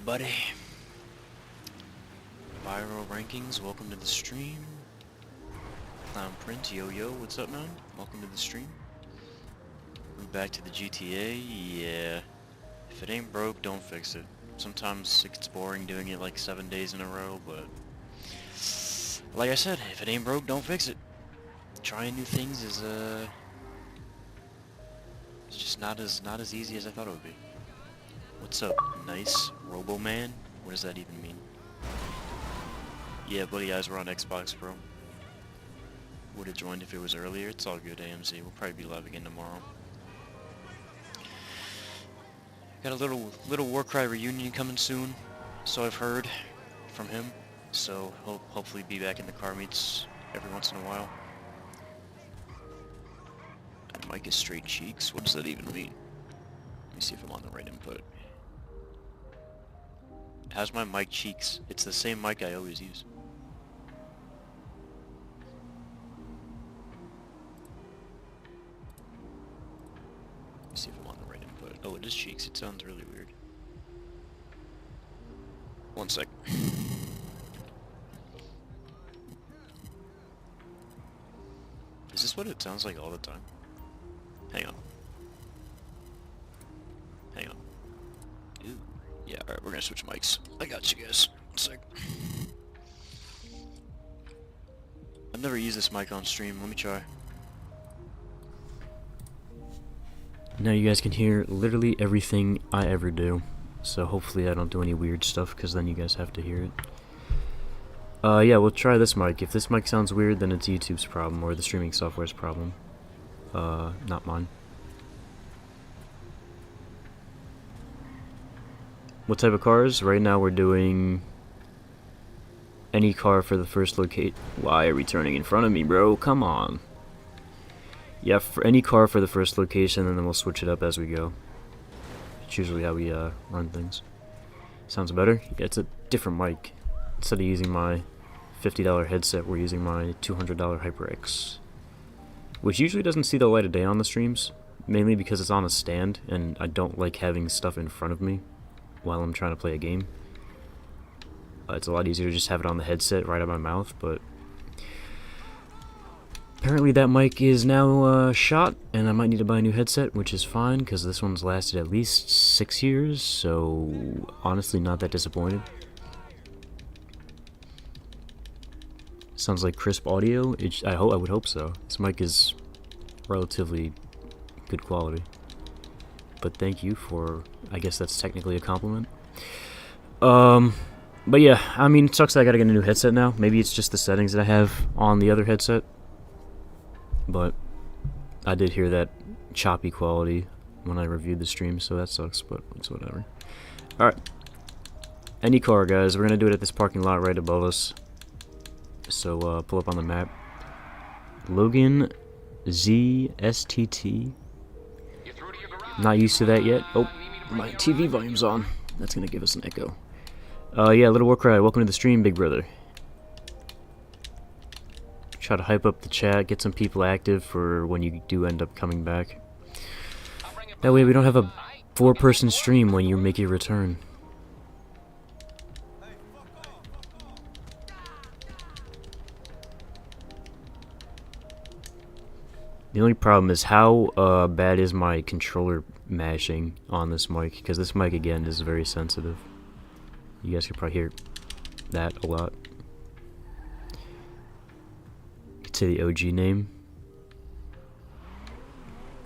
everybody. Viral Rankings, welcome to the stream. Clown Prince, yo, what's up, man? Welcome to the stream. We're back to the GTA, yeah. If it ain't broke, don't fix it. Sometimes it gets boring doing it like 7 days in a row, but... like I said, if it ain't broke, don't fix it. Trying new things is, it's just not as easy as I thought it would be. What's up, nice Robo-Man? What does that even mean? Yeah, buddy, guys, we're on Xbox, bro. Would have joined if it was earlier. It's all good, AMZ. We'll probably be live again tomorrow. Got a little Warcry reunion coming soon, so I've heard from him. So he'll hopefully be back in the car meets every once in a while. And mic is straight cheeks. What does that even mean? Let me see if I'm on the right input. How's my mic cheeks? It's the same mic I always use. Let me see if I'm on the right input. Oh, it is cheeks. It sounds really weird. One sec. Is this what it sounds like all the time? Hang on. Hang on. Ooh. Yeah, alright, we're gonna switch mics. I got you guys. One sec. I've never used this mic on stream. Let me try. Now you guys can hear literally everything I ever do. So hopefully I don't do any weird stuff, because then you guys have to hear it. Yeah, we'll try this mic. If this mic sounds weird, then it's YouTube's problem, or the streaming software's problem. Not mine. What type of cars? Right now we're doing any car for the first locate. Why are we turning in front of me, bro? Come on. Yeah, for any car for the first location, and then we'll switch it up as we go. It's usually how we run things. Sounds better? Yeah, it's a different mic. Instead of using my $50 headset, we're using my $200 HyperX, which usually doesn't see the light of day on the streams, mainly because it's on a stand, and I don't like having stuff in front of me while I'm trying to play a game. It's a lot easier to just have it on the headset right out of my mouth, but apparently that mic is now shot, and I might need to buy a new headset, which is fine, because this one's lasted at least 6 years, so honestly not that disappointed. Sounds like crisp audio. I would hope so. This mic is relatively good quality. But thank you for, I guess that's technically a compliment. But yeah, I mean, it sucks that I gotta get a new headset now. Maybe it's just the settings that I have on the other headset. But I did hear that choppy quality when I reviewed the stream, so that sucks, but it's whatever. Alright. Any car, guys. We're gonna do it at this parking lot right above us. So, pull up on the map. Logan ZSTT. Not used to that yet. Oh, my TV volume's on. That's gonna give us an echo. Yeah, Little Warcry, welcome to the stream, big brother. Try to hype up the chat, get some people active for when you do end up coming back. That way we don't have a 4-person stream when you make your return. The only problem is how bad is my controller mashing on this mic, because this mic again is very sensitive. You guys can probably hear that a lot. You could say the OG name.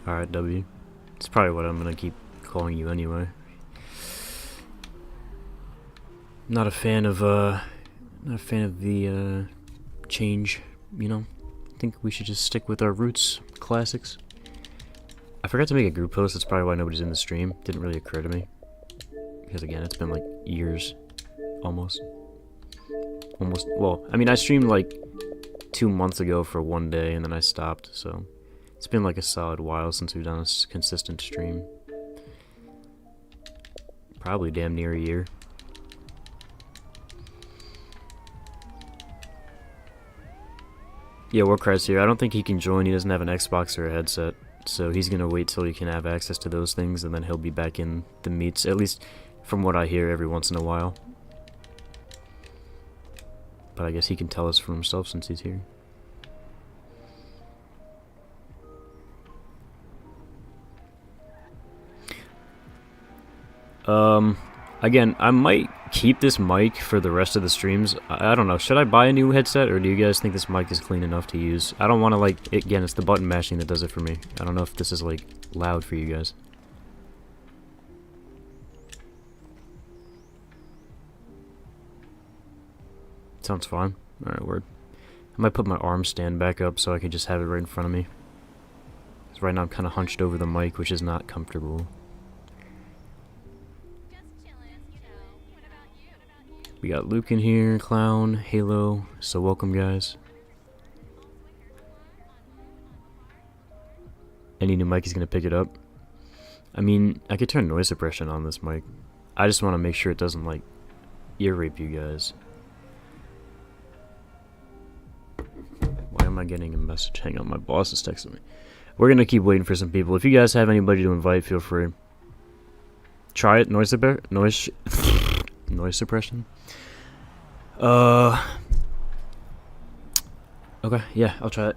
Alright, W. It's probably what I'm gonna keep calling you anyway. Not a fan of the change, you know. I think we should just stick with our roots, classics. I forgot to make a group post. That's probably why nobody's in the stream. Didn't really occur to me, because again, it's been like years, almost. Well, I mean, I streamed like 2 months ago for 1 day, and then I stopped. So it's been like a solid while since we've done a consistent stream. Probably damn near a year. Yeah, Warcry's here. I don't think he can join. He doesn't have an Xbox or a headset. So he's going to wait till he can have access to those things, and then he'll be back in the meets. At least from what I hear every once in a while. But I guess he can tell us for himself since he's here. Again, I might keep this mic for the rest of the streams. I don't know. Should I buy a new headset, or do you guys think this mic is clean enough to use? I don't want to, like, again, it's the button mashing that does it for me. I don't know if this is, like, loud for you guys. Sounds fine. Alright, word. I might put my arm stand back up so I can just have it right in front of me. Because right now I'm kind of hunched over the mic, which is not comfortable. We got Luke in here, Clown, Halo, so welcome guys. Any new mic is going to pick it up. I mean, I could turn noise suppression on this mic. I just want to make sure it doesn't, like, ear rape you guys. Why am I getting a message? Hang on, my boss is texting me. We're going to keep waiting for some people. If you guys have anybody to invite, feel free. Try it, noise suppression. Okay, yeah, I'll try it.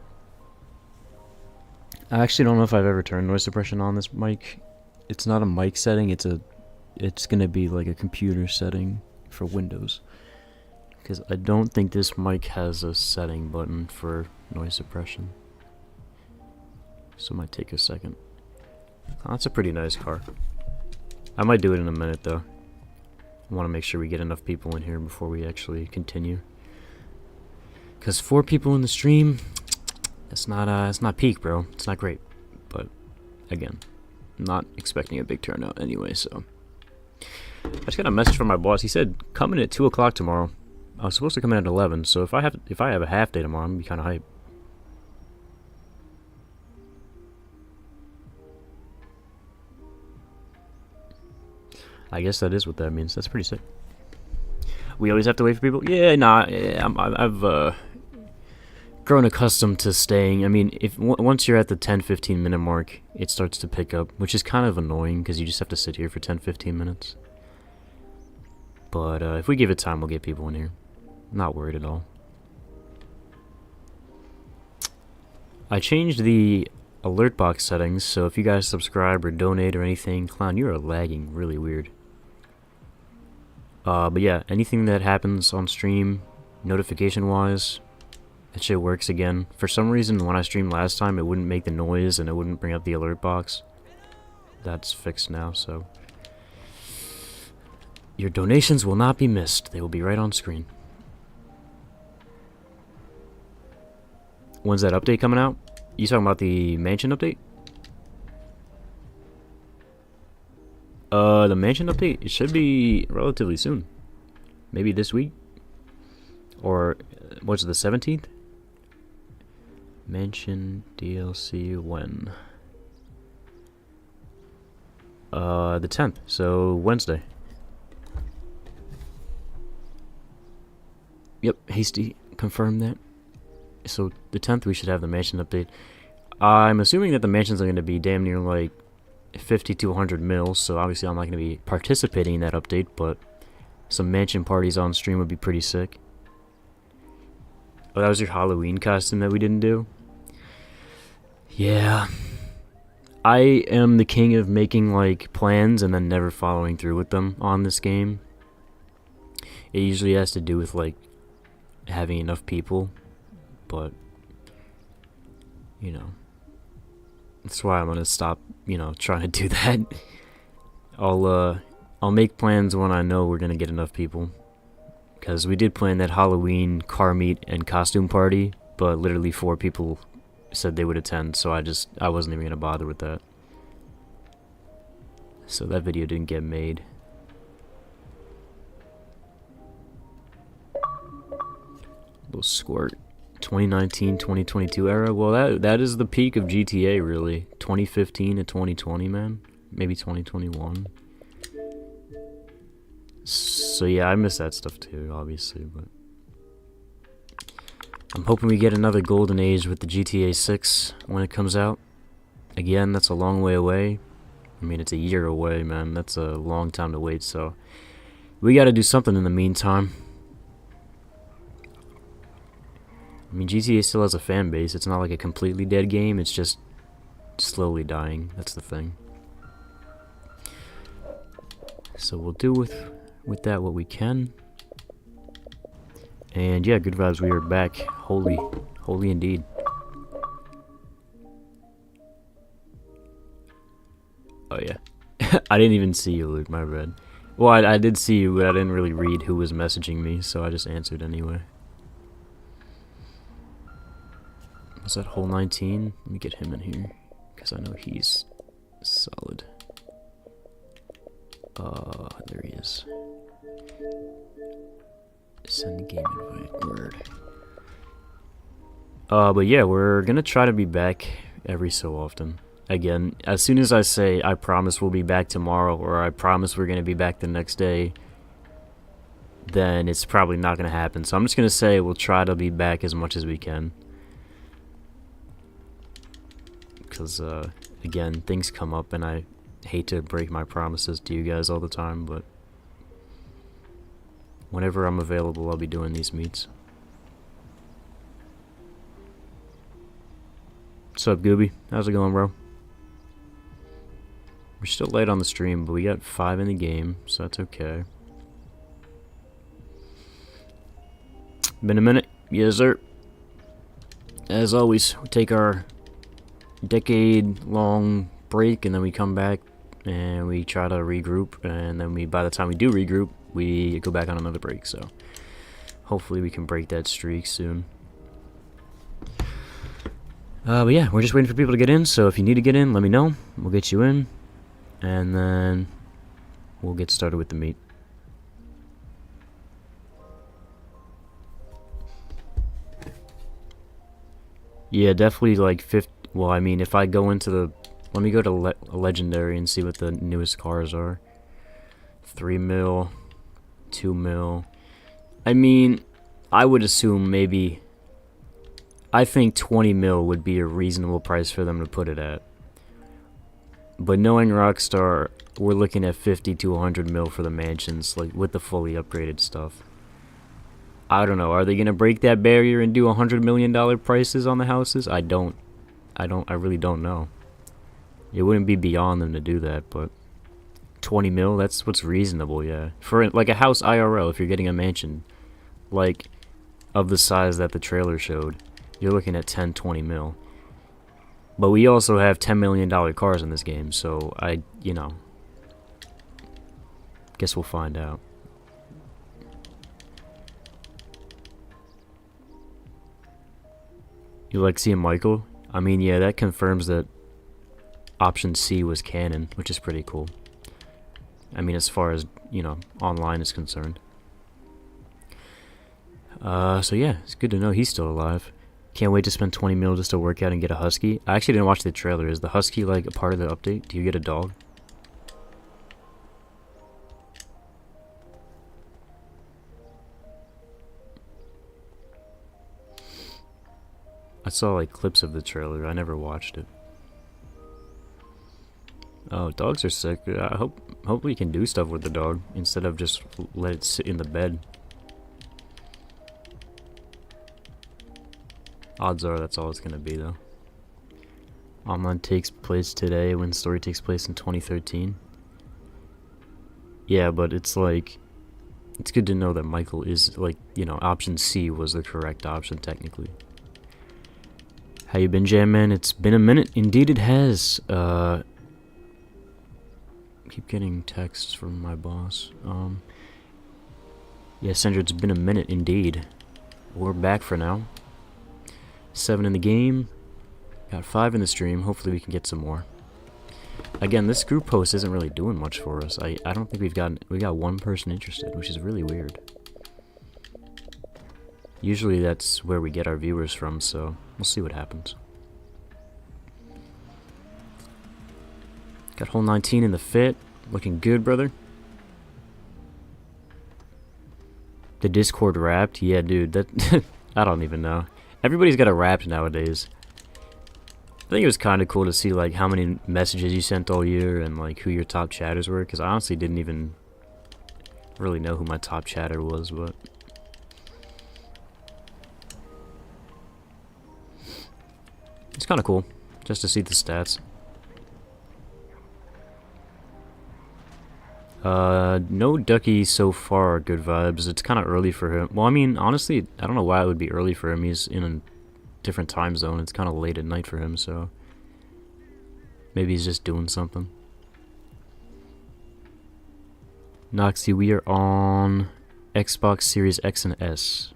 I actually don't know if I've ever turned noise suppression on this mic. It's not a mic setting, it's gonna be like a computer setting for Windows. Because I don't think this mic has a setting button for noise suppression. So it might take a second. Oh, that's a pretty nice car. I might do it in a minute though. I want to make sure we get enough people in here before we actually continue. Because 4 people in the stream, it's not peak, bro. It's not great. But again, I'm not expecting a big turnout anyway. So I just got a message from my boss. He said come in at 2 o'clock tomorrow. I was supposed to come in at 11. So if I have a half day tomorrow, I'm gonna be kind of hyped. I guess that is what that means. That's pretty sick. We always have to wait for people? Yeah, nah. Yeah, I've grown accustomed to staying. I mean, once you're at the 10-15 minute mark, it starts to pick up, which is kind of annoying because you just have to sit here for 10-15 minutes. But if we give it time, we'll get people in here. Not worried at all. I changed the alert box settings, so if you guys subscribe or donate or anything, Clown, you are lagging really weird. But yeah, anything that happens on stream, notification-wise, that shit works again. For some reason, when I streamed last time, it wouldn't make the noise and it wouldn't bring up the alert box. That's fixed now, so your donations will not be missed. They will be right on screen. When's that update coming out? You talking about the mansion update? The mansion update, it should be relatively soon. Maybe this week? Or, what's it, the 17th? Mansion DLC when? The 10th, so Wednesday. Yep, Hasty confirmed that. So, the 10th we should have the mansion update. I'm assuming that the mansions are going to be damn near like 50 to 100 mils, so obviously I'm not going to be participating in that update, but some mansion parties on stream would be pretty sick. Oh, that was your Halloween costume that we didn't do? Yeah. I am the king of making like plans and then never following through with them on this game. It usually has to do with like having enough people, but you know, that's why I'm gonna stop, you know, trying to do that. I'll make plans when I know we're gonna get enough people. Because we did plan that Halloween car meet and costume party, but literally 4 people said they would attend, so I wasn't even gonna bother with that. So that video didn't get made. Little squirt. 2019-2022 era. Well, that is the peak of GTA, really. 2015 to 2020, man. Maybe 2021. So yeah, I miss that stuff too, obviously, but I'm hoping we get another golden age with the GTA 6 when it comes out. Again, that's a long way away, I mean, it's a year away, man. That's a long time to wait, so we gotta do something in the meantime. I mean, GTA still has a fan base. It's not like a completely dead game. It's just slowly dying. That's the thing. So we'll do with that what we can. And yeah, good vibes. We are back. Holy indeed. Oh yeah. I didn't even see you, Luke. My bad. Well, I did see you, but I didn't really read who was messaging me, so I just answered anyway. Was that hole 19? Let me get him in here, because I know he's solid. There he is. Send the game invite. Word. But yeah, we're gonna try to be back every so often. Again, as soon as I say I promise we'll be back tomorrow, or I promise we're gonna be back the next day, then it's probably not gonna happen. So I'm just gonna say we'll try to be back as much as we can. Because, again, things come up and I hate to break my promises to you guys all the time, but whenever I'm available, I'll be doing these meets. What's up, Gooby? How's it going, bro? We're still late on the stream, but we got 5 in the game, so that's okay. Been a minute? Yes, sir. As always, we take our decade-long break, and then we come back, and we try to regroup, and then by the time we do regroup, we go back on another break, so hopefully we can break that streak soon. But yeah, we're just waiting for people to get in, so if you need to get in, let me know. We'll get you in, and then we'll get started with the meet. Yeah, definitely like 50. Well, I mean, if I go into the... Let me go to Legendary and see what the newest cars are. 3 mil, 2 mil. I mean, I would assume maybe... I think 20 mil would be a reasonable price for them to put it at. But knowing Rockstar, we're looking at 50 to 100 mil for the mansions, like with the fully upgraded stuff. I don't know. Are they gonna break that barrier and do $100 million prices on the houses? I really don't know. It wouldn't be beyond them to do that, but 20 mil, that's what's reasonable, yeah. For like a house IRL, if you're getting a mansion, like of the size that the trailer showed, you're looking at 10, 20 mil. But we also have $10 million cars in this game, so you know, guess we'll find out. You like seeing Michael? I mean, yeah, that confirms that option C was canon, which is pretty cool. I mean, as far as, you know, online is concerned. So yeah, it's good to know he's still alive. Can't wait to spend 20 mil just to work out and get a husky. I actually didn't watch the trailer. Is the husky like a part of the update? Do you get a dog? I saw like clips of the trailer. I never watched it. Oh, dogs are sick. I hope we can do stuff with the dog instead of just let it sit in the bed. Odds are that's all it's gonna be though. Online takes place today when story takes place in 2013. Yeah, but it's like, it's good to know that Michael is like, you know, option C was the correct option technically. How you been, Jam Man? It's been a minute. Indeed it has. Keep getting texts from my boss. Yeah, Sandra, it's been a minute indeed. We're back for now. 7 in the game. Got 5 in the stream. Hopefully we can get some more. Again, this group post isn't really doing much for us. I don't think we got one person interested, which is really weird. Usually that's where we get our viewers from, so we'll see what happens. Got hole 19 in the fit. Looking good, brother. The Discord wrapped? Yeah, dude, that I don't even know. Everybody's got a wrapped nowadays. I think it was kind of cool to see like how many messages you sent all year and like who your top chatters were, because I honestly didn't even really know who my top chatter was, but it's kind of cool just to see the stats. No Ducky so far, good vibes. It's kind of early for him. Well, I mean, honestly, I don't know why it would be early for him. He's in a different time zone. It's kind of late at night for him, so maybe he's just doing something. Noxy, we are on Xbox Series X and S.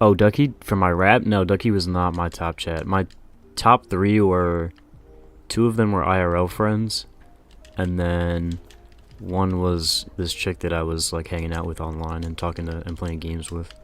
Oh, Ducky for my rap? No, Ducky was not my top chat. My top 3 were, 2 of them were IRL friends, and then 1 was this chick that I was like hanging out with online and talking to and playing games with.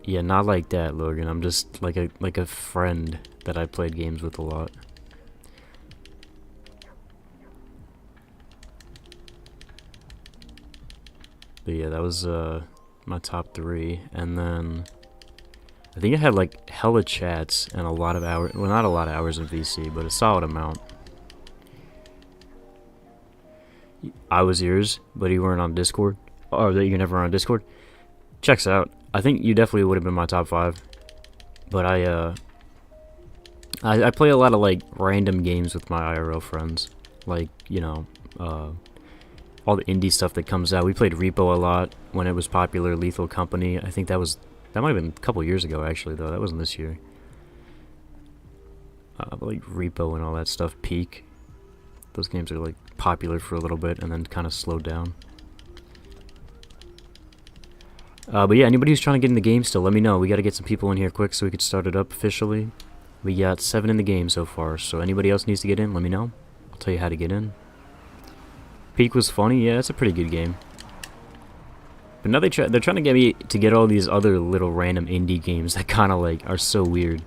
Yeah, not like that, Logan. I'm just like a friend that I played games with a lot. But yeah, that was my top 3, and then I think I had like hella chats and a lot of hours. Well, not a lot of hours in VC, but a solid amount. I was yours, but you weren't on Discord. Or that you're never on Discord. Checks out. I think you definitely would have been my top 5. But I play a lot of like random games with my IRL friends. Like, you know, all the indie stuff that comes out. We played Repo a lot when it was popular. Lethal Company. I think that might have been a couple years ago actually, though. That wasn't this year. But like Repo and all that stuff. Peak. Those games are like popular for a little bit and then kind of slowed down. But yeah, anybody who's trying to get in the game still, let me know. We got to get some people in here quick so we could start it up officially. We got 7 in the game so far, so anybody else needs to get in, let me know. I'll tell you how to get in. Peak was funny, yeah, it's a pretty good game. But now they're trying to get me to get all these other little random indie games that kind of like are so weird.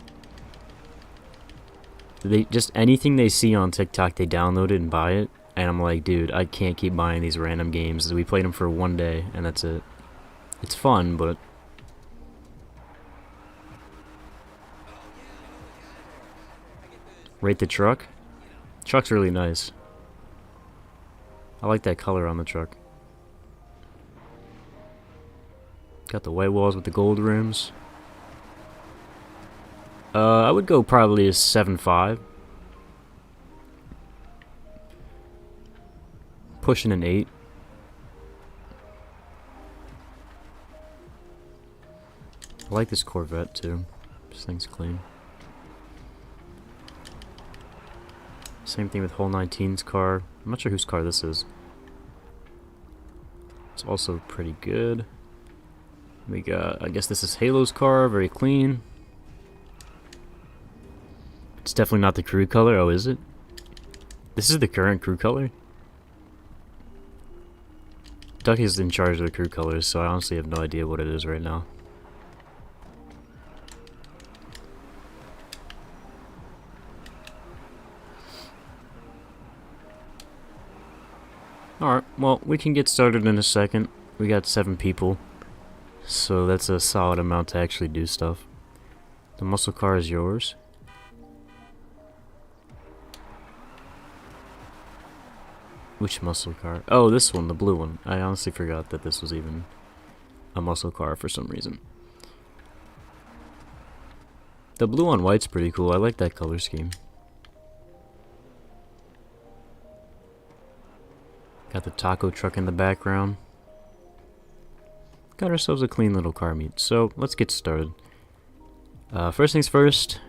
They just anything they see on TikTok, they download it and buy it, and I'm like, dude, I can't keep buying these random games. We played them for one day, and that's it. It's fun, but rate the truck. Truck's really nice. I like that color on the truck. Got the white walls with the gold rims. I would go probably a 7.5. Pushing an 8. I like this Corvette too. This thing's clean. Same thing with Hole 19's car. I'm not sure whose car this is. It's also pretty good. We got, I guess this is Halo's car, very clean. It's definitely not the crew color. Oh, is it? This is the current crew color? Ducky's in charge of the crew colors, so I honestly have no idea what it is right now. Alright, well, we can get started in a second. We got 7 people, so that's a solid amount to actually do stuff. The muscle car is yours. Which muscle car? Oh, this one, the blue one. I honestly forgot that this was even a muscle car for some reason. The blue on white's pretty cool. I like that color scheme. Got the taco truck in the background. Got ourselves a clean little car meet. So, let's get started. First things first,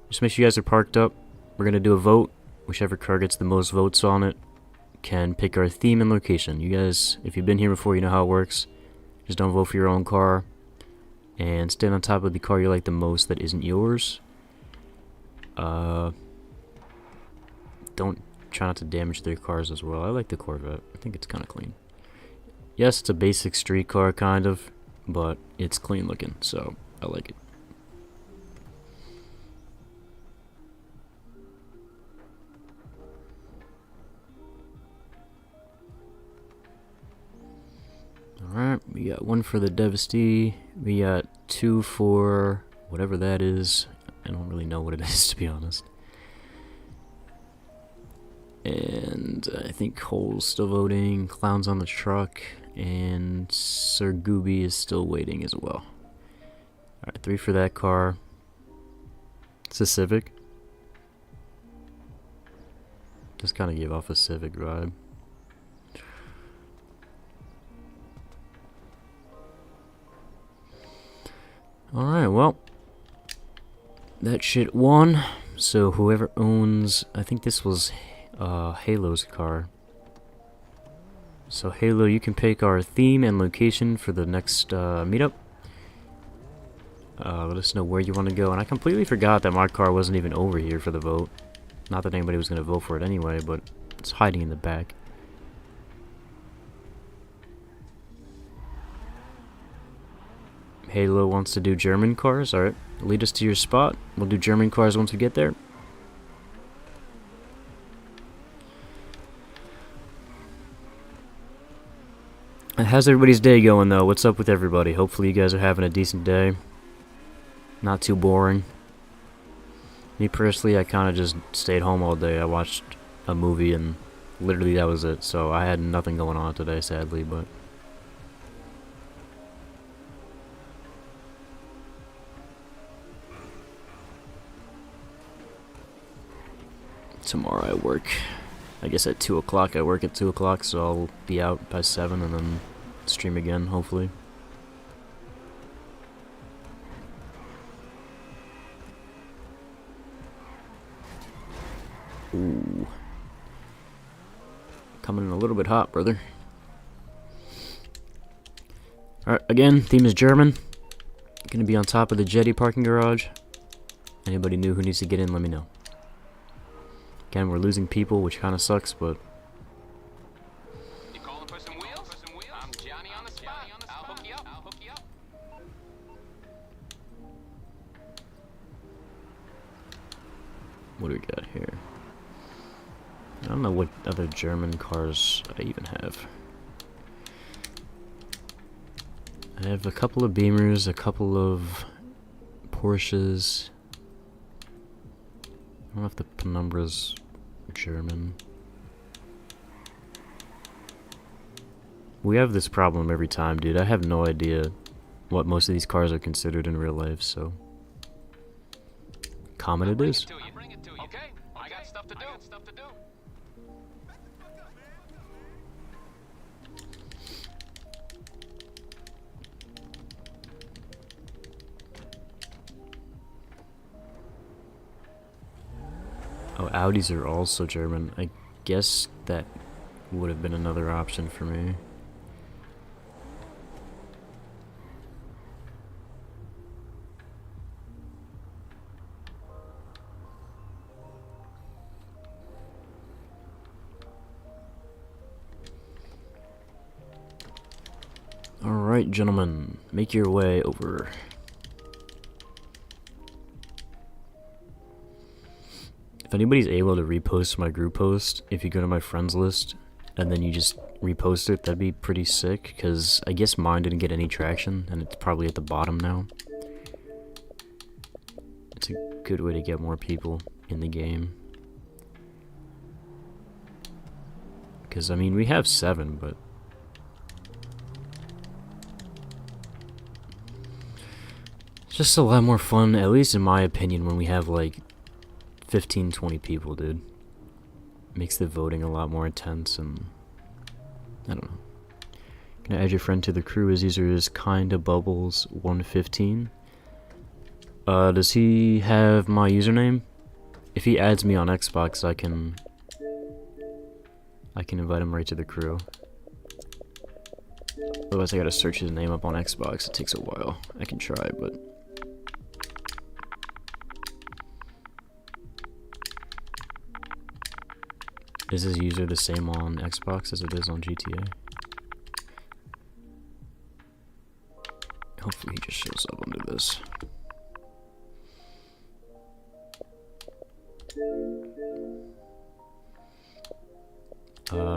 just make sure you guys are parked up. We're going to do a vote. Whichever car gets the most votes on it can pick our theme and location. You guys, if you've been here before, you know how it works. Just don't vote for your own car. And stand on top of the car you like the most that isn't yours. Don't try not to damage their cars as well. I like the Corvette. I think it's kind of clean. Yes, it's a basic street car, kind of, but it's clean looking, so I like it. We got one for the Devasty. We got two for whatever that is. I don't really know what it is, to be honest. And I think Cole's still voting. Clown's on the truck. And Sir Gooby is still waiting as well. Alright, 3 for that car. It's a Civic. Just kind of gave off a Civic vibe. Alright, well. That shit won. So whoever owns... I think this was Halo's car. So Halo, you can pick our theme and location for the next meetup. Let us know where you want to go. And I completely forgot that my car wasn't even over here for the vote. Not that anybody was going to vote for it anyway, but it's hiding in the back. Halo wants to do German cars. Alright, lead us to your spot. We'll do German cars once we get there. How's everybody's day going, though? What's up with everybody? Hopefully you guys are having a decent day. Not too boring. Me personally, I kind of just stayed home all day. I watched a movie and literally that was it. So I had nothing going on today, sadly, but... Tomorrow I work. I guess at 2 o'clock. I work at 2 o'clock, so I'll be out by 7 and then stream again, hopefully. Ooh. Coming in a little bit hot, brother. Alright, again, theme is German. Gonna be on top of the Jetty parking garage. Anybody new who needs to get in, let me know. Again, we're losing people, which kind of sucks, but... You calling for some wheels? I'm Johnny on the spot. I'll hook you up. What do we got here? I don't know what other German cars I even have. I have a couple of Beamers, a couple of Porsches. I don't know if the penumbra's German. We have this problem every time, dude. I have no idea what most of these cars are considered in real life, so... Comment it is. Okay, I got stuff to do. Oh, Audis are also German. I guess that would have been another option for me. Alright, gentlemen, make your way over. If anybody's able to repost my group post, if you go to my friends list, and then you just repost it, that'd be pretty sick, because I guess mine didn't get any traction, and it's probably at the bottom now. It's a good way to get more people in the game. Because, I mean, we have 7, but... It's just a lot more fun, at least in my opinion, when we have, like, 15-20 people, dude. Makes the voting a lot more intense, and I don't know. Gonna add your friend to the crew. His user is kindabubbles115. Does he have my username? If he adds me on Xbox, I can invite him right to the crew. Otherwise I gotta search his name up on Xbox. It takes a while. I can try, but is his user the same on Xbox as it is on GTA? Hopefully he just shows up under this.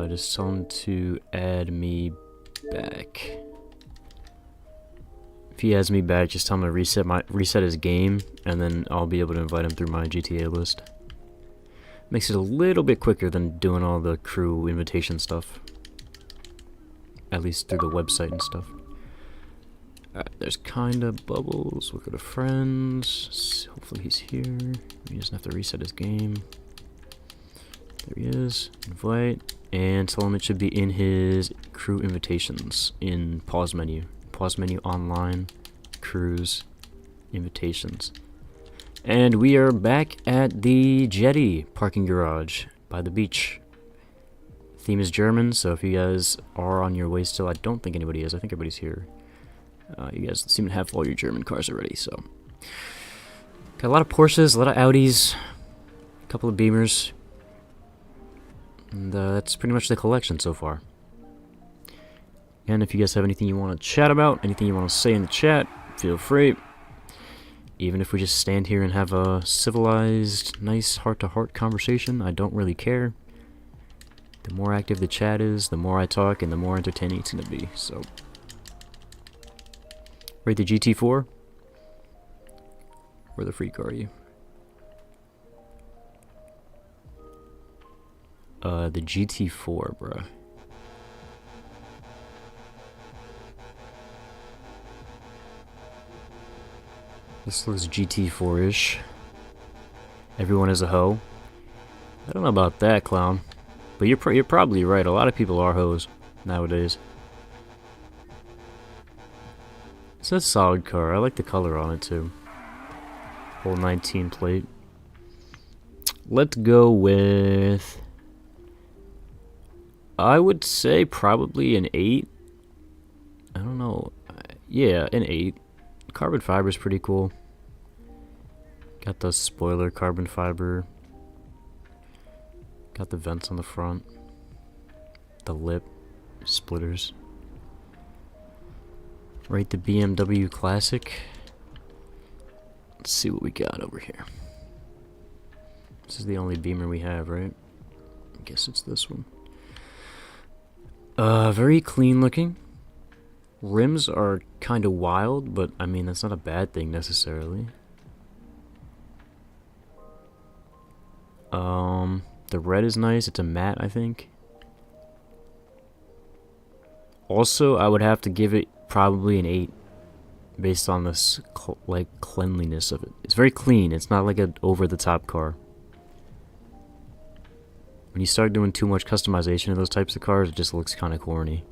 Just tell him to add me back. he adds me back, just tell him to reset his game, and then I'll be able to invite him through my GTA list. Makes it a little bit quicker than doing all the crew invitation stuff. At least through the website and stuff. Alright, there's kinda Bubbles. Look at the friends. Hopefully he's here. He doesn't have to reset his game. There he is. Invite. And tell him it should be in his crew invitations in pause menu. Pause menu online. Crews. Invitations. And we are back at the Jetty parking garage by the beach. Theme is German, so if you guys are on your way still, I don't think anybody is. I think everybody's here. You guys seem to have all your German cars already, so. Got a lot of Porsches, a lot of Audis, a couple of Beamers. And that's pretty much the collection so far. And if you guys have anything you want to chat about, anything you want to say in the chat, feel free. Even if we just stand here and have a civilized, nice heart-to-heart conversation, I don't really care. The more active the chat is, the more I talk, and the more entertaining it's going to be, so. Rate the GT4? Where the freak are you? The GT4, bruh. This looks GT4-ish. Everyone is a hoe. I don't know about that, clown. But you're probably right. A lot of people are hoes nowadays. It's a solid car. I like the color on it too. Whole 19 plate. Let's go with. I would say probably an 8. I don't know. Yeah, an 8. Carbon fiber is pretty cool. Got the spoiler carbon fiber. Got the vents on the front. The lip splitters. Rate the BMW Classic. Let's see what we got over here. This is the only Beamer we have, right? I guess it's this one. Very clean looking. Rims are kind of wild, but I mean, that's not a bad thing necessarily. The red is nice. It's a matte, I think. Also, I would have to give it probably an 8 based on this like cleanliness of it. It's very clean. It's not like an over-the-top car. When you start doing too much customization of those types of cars, it just looks kind of corny.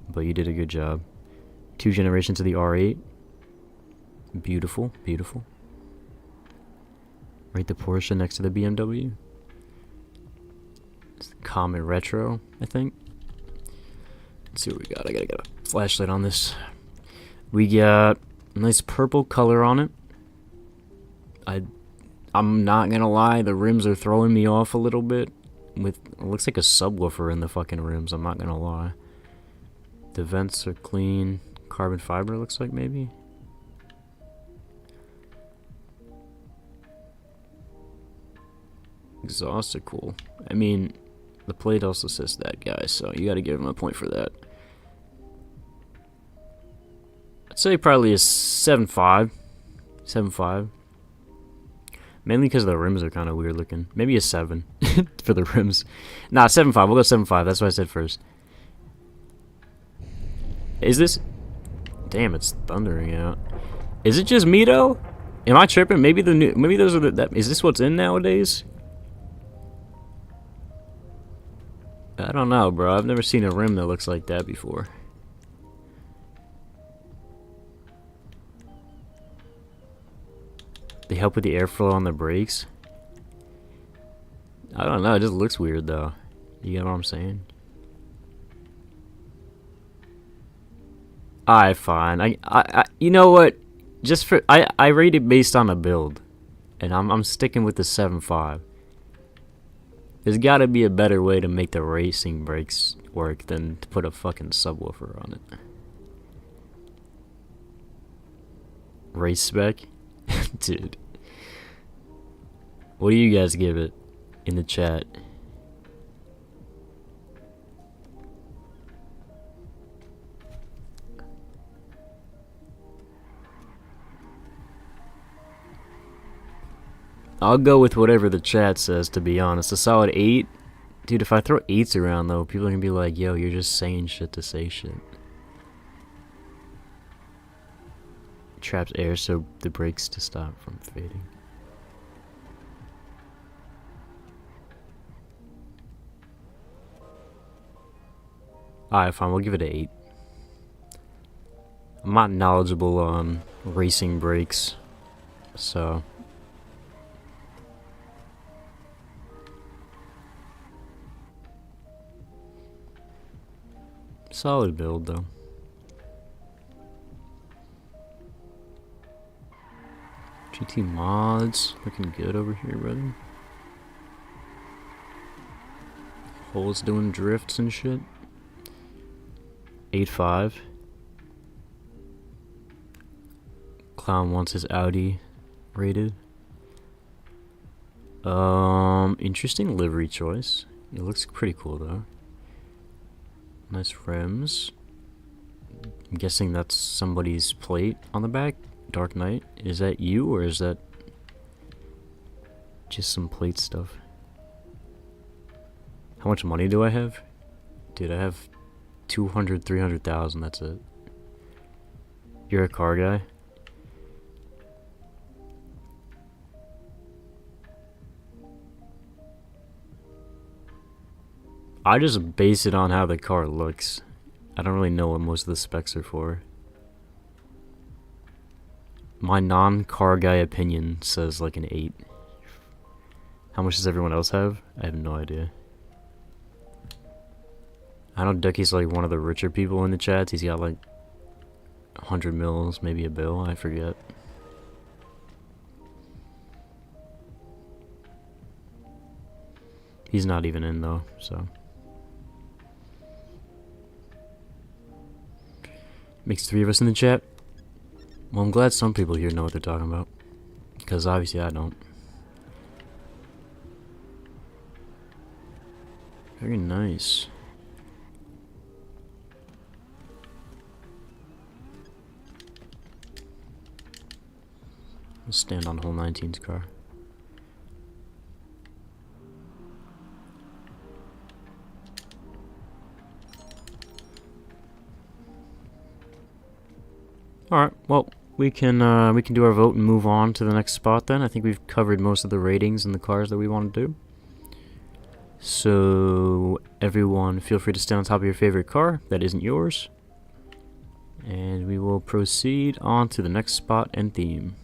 But you did a good job. 2 generations of the R8. Beautiful, beautiful. Rate the Porsche next to the BMW. It's the Comet Retro, I think. Let's see what we got. I gotta get a flashlight on this. We got a nice purple color on it. I'm not gonna lie, the rims are throwing me off a little bit. It looks like a subwoofer in the fucking rims, I'm not gonna lie. The vents are clean. Carbon fiber looks like maybe. Exhausts are cool. I mean, the plate also says that, guys, so you gotta give him a point for that. I'd say probably a 7.5. 7.5. Mainly because the rims are kind of weird looking. Maybe a 7 for the rims. Nah, 7.5. We'll go 7.5. That's what I said first. Is this... Damn, it's thundering out. Is it just me, though? Am I tripping? Maybe the new... Maybe those are the... Is this what's in nowadays? I don't know, bro. I've never seen a rim that looks like that before. They help with the airflow on the brakes. I don't know. It just looks weird, though. You get what I'm saying? Alright, fine. I you know what? Just for I rate it based on a build, and I'm sticking with the 7.5. There's got to be a better way to make the racing brakes work than to put a fucking subwoofer on it. Race spec? Dude. What do you guys give it in the chat? I'll go with whatever the chat says, to be honest. A solid 8. Dude, if I throw 8s around, though, people are gonna be like, yo, you're just saying shit to say shit. Traps air so the brakes to stop from fading. Alright, fine, we'll give it an 8. I'm not knowledgeable on racing brakes, so... Solid build, though. GT mods, looking good over here, brother. Holes doing drifts and shit. 8.5. Clown wants his Audi rated. Interesting livery choice. It looks pretty cool though. Nice rims. I'm guessing that's somebody's plate on the back. Dark Knight. Is that you or is that just some plate stuff? How much money do I have? Dude, I have 200, 300,000, that's it. You're a car guy? I just base it on how the car looks. I don't really know what most of the specs are for. My non-car guy opinion says like an 8. How much does everyone else have? I have no idea. I know Ducky's like one of the richer people in the chats. He's got like 100 mils, maybe a bill, I forget. He's not even in though, so. Makes 3 of us in the chat. Well, I'm glad some people here know what they're talking about. Because obviously I don't. Very nice. Let's stand on hole 19's car. Alright, well, we can do our vote and move on to the next spot then. I think we've covered most of the ratings and the cars that we want to do. So, everyone feel free to stand on top of your favorite car that isn't yours. And we will proceed on to the next spot and theme.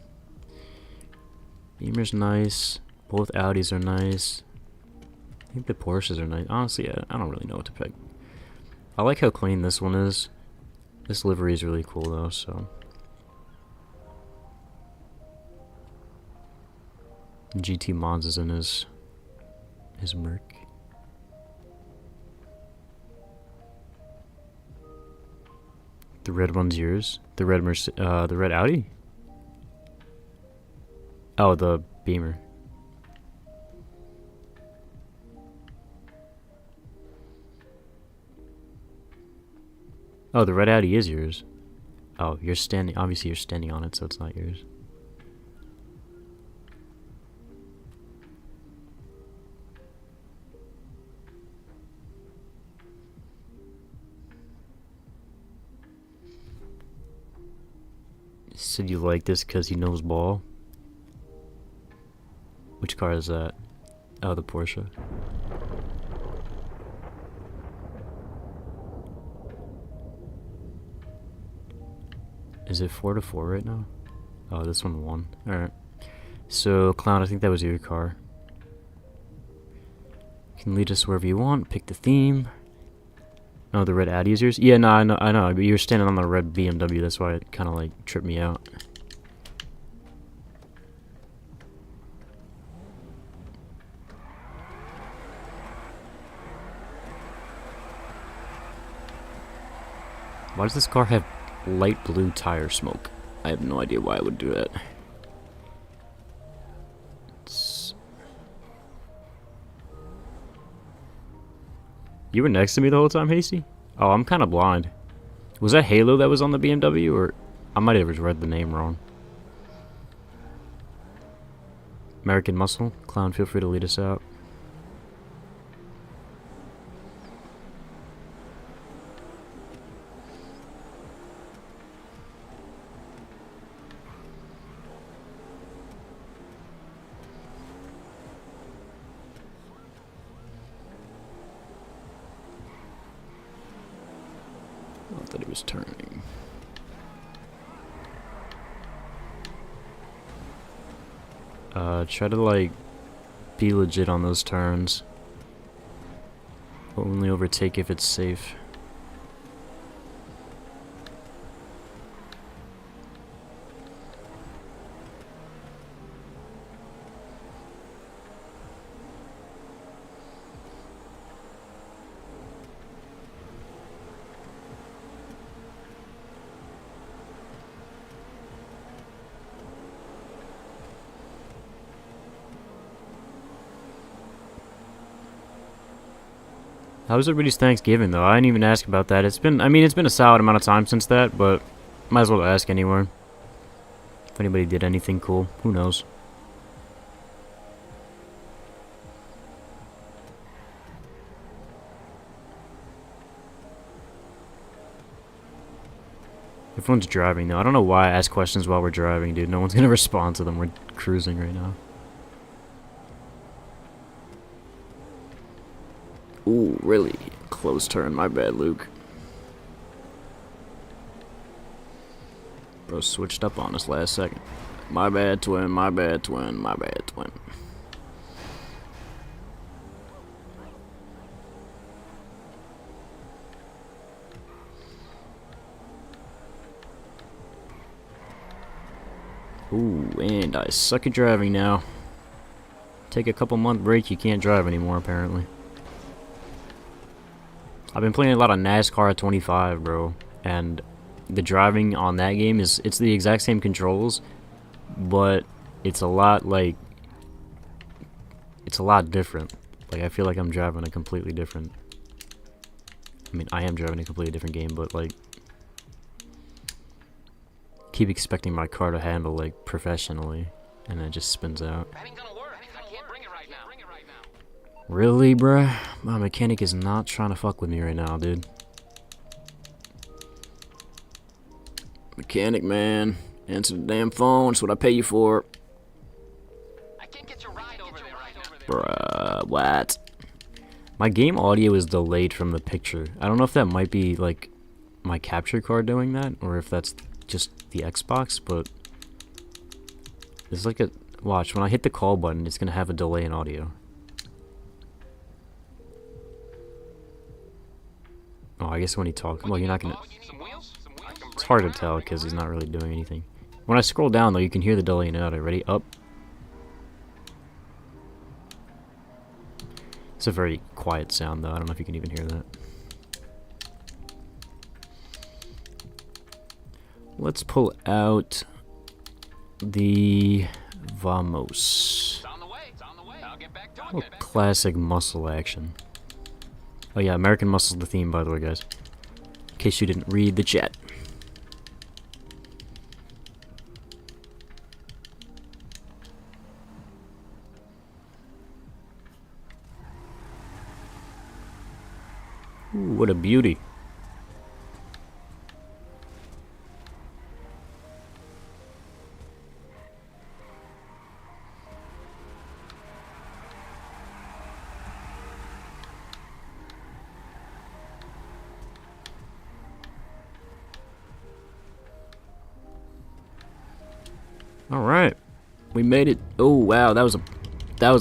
Beamer's nice. Both Audis are nice. I think the Porsches are nice. Honestly, I don't really know what to pick. I like how clean this one is. This livery is really cool though, so. GT Mods is in his Merc. The red one's yours. The red the red Audi? Oh, the Beamer. Oh, the red Audi is yours. Oh, you're standing. Obviously, you're standing on it, so it's not yours. Said you like this because he knows ball. Which car is that? Oh, the Porsche. Is it 4-4 right now? Oh, this one won. Alright. So, Clown, I think that was your car. You can lead us wherever you want. Pick the theme. No, the red Audi is yours? Yeah, no, I know. But you were standing on the red BMW. That's why it kind of like tripped me out. Why does this car have light blue tire smoke? I have no idea why it would do that. You were next to me the whole time, Hasty? Oh, I'm kind of blind. Was that Halo that was on the BMW, or I might have read the name wrong? American Muscle. Clown, feel free to lead us out. I thought he was turning. Try to like be legit on those turns. Only overtake if it's safe. How was everybody's Thanksgiving though? I didn't even ask about that. It's been a solid amount of time since that, but might as well ask anywhere. If anybody did anything cool, who knows? Everyone's driving though. I don't know why I ask questions while we're driving, dude. No one's gonna respond to them. We're cruising right now. Ooh, really? Close turn. My bad, Luke. Bro switched up on us last second. My bad, twin. My bad, twin. My bad, twin. Ooh, and I suck at driving now. Take a couple month break, you can't drive anymore, apparently. I've been playing a lot of NASCAR 25, bro, and the driving on that game it's the exact same controls, but it's a lot different. Like, I feel like I'm driving a completely different, I mean, I am driving a completely different game, but like, keep expecting my car to handle like professionally, and it just spins out. That ain't gonna work. I can't bring it right now. Really, bruh? My mechanic is not trying to fuck with me right now, dude. Mechanic, man. Answer the damn phone. That's what I pay you for. I can't get your ride over there right now. Bruh, what? My game audio is delayed from the picture. I don't know if that might be, like, my capture card doing that, or if that's just the Xbox, but... There's like a... Watch, when I hit the call button, it's gonna have a delay in audio. Oh, I guess when he talks... Well, you're not gonna... It's hard to tell because he's not really doing anything. When I scroll down, though, you can hear the delay in audio. Ready? Up. It's a very quiet sound, though. I don't know if you can even hear that. Let's pull out the Vamos. It's on the way. It's on the way. I'll get back to it. Oh, classic muscle action. Oh yeah, American Muscle's the theme, by the way, guys. In case you didn't read the chat. Ooh, what a beauty. Alright. We made it. Oh wow, that was a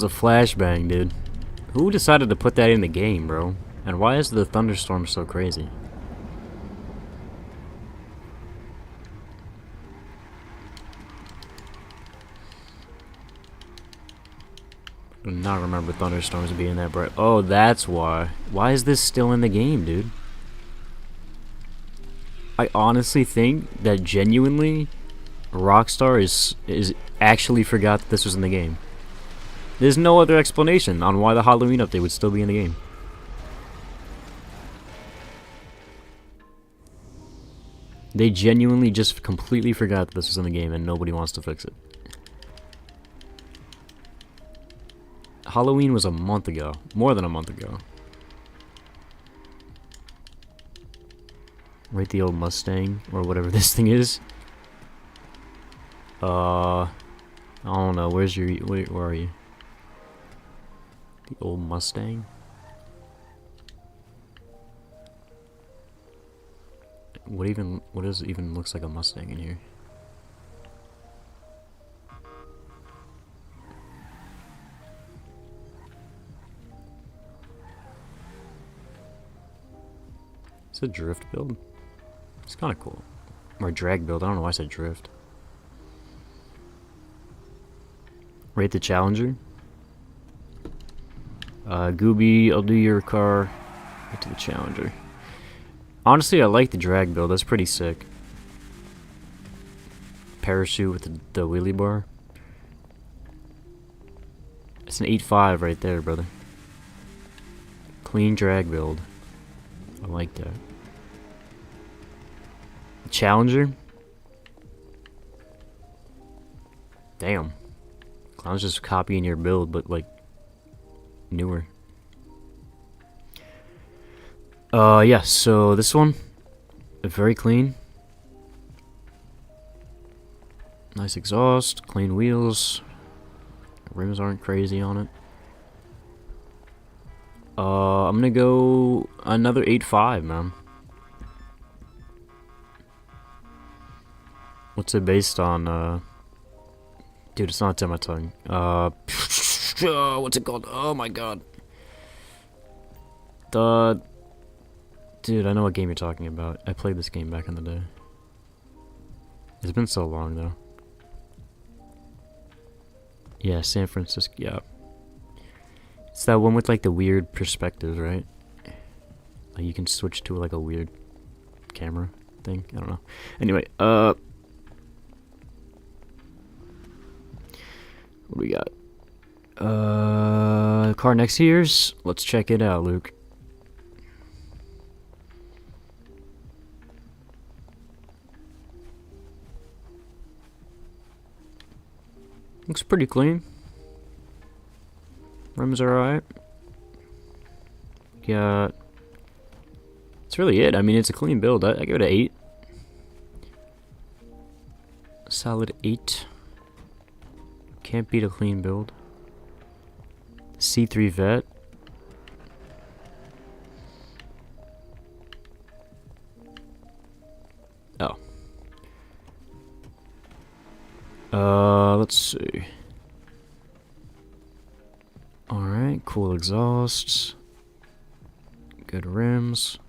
flashbang, dude. Who decided to put that in the game, bro? And why is the thunderstorm so crazy? I do not remember thunderstorms being that bright. Oh, that's why. Why is this still in the game, dude? I honestly think that genuinely Rockstar is actually forgot that this was in the game. There's no other explanation on why the Halloween update would still be in the game. They genuinely just completely forgot that this was in the game and nobody wants to fix it. Halloween was a month ago. More than a month ago. Rate the old Mustang, or whatever this thing is. I don't know. Where's your... Where are you? The old Mustang? What does it even looks like a Mustang in here? It's a drift build. It's kind of cool. Or drag build. I don't know why I said drift. Rate the Challenger. Gooby, I'll do your car. Get to the Challenger. Honestly, I like the drag build. That's pretty sick. Parachute with the wheelie bar. It's an 8.5 right there, brother. Clean drag build. I like that. Challenger. Damn. Clown's just copying your build, but like newer. Yeah, so this one, very clean. Nice exhaust, clean wheels. Rims aren't crazy on it. I'm gonna go another 8.5, man. What's it based on? Dude, it's not on my tongue. What's it called? Oh my god. Dude, I know what game you're talking about. I played this game back in the day. It's been so long, though. Yeah, San Francisco, yeah. It's that one with, like, the weird perspectives, right? Like, you can switch to, like, a weird camera thing. I don't know. Anyway, what do we got? Car next to yours? Let's check it out, Luke. Looks pretty clean. Rims are alright. Yeah. That's really it. I mean, it's a clean build. I give it an 8. Solid 8. Can't beat a clean build. C3 Vet. Oh. Let's see. Alright, cool exhausts. Good rims.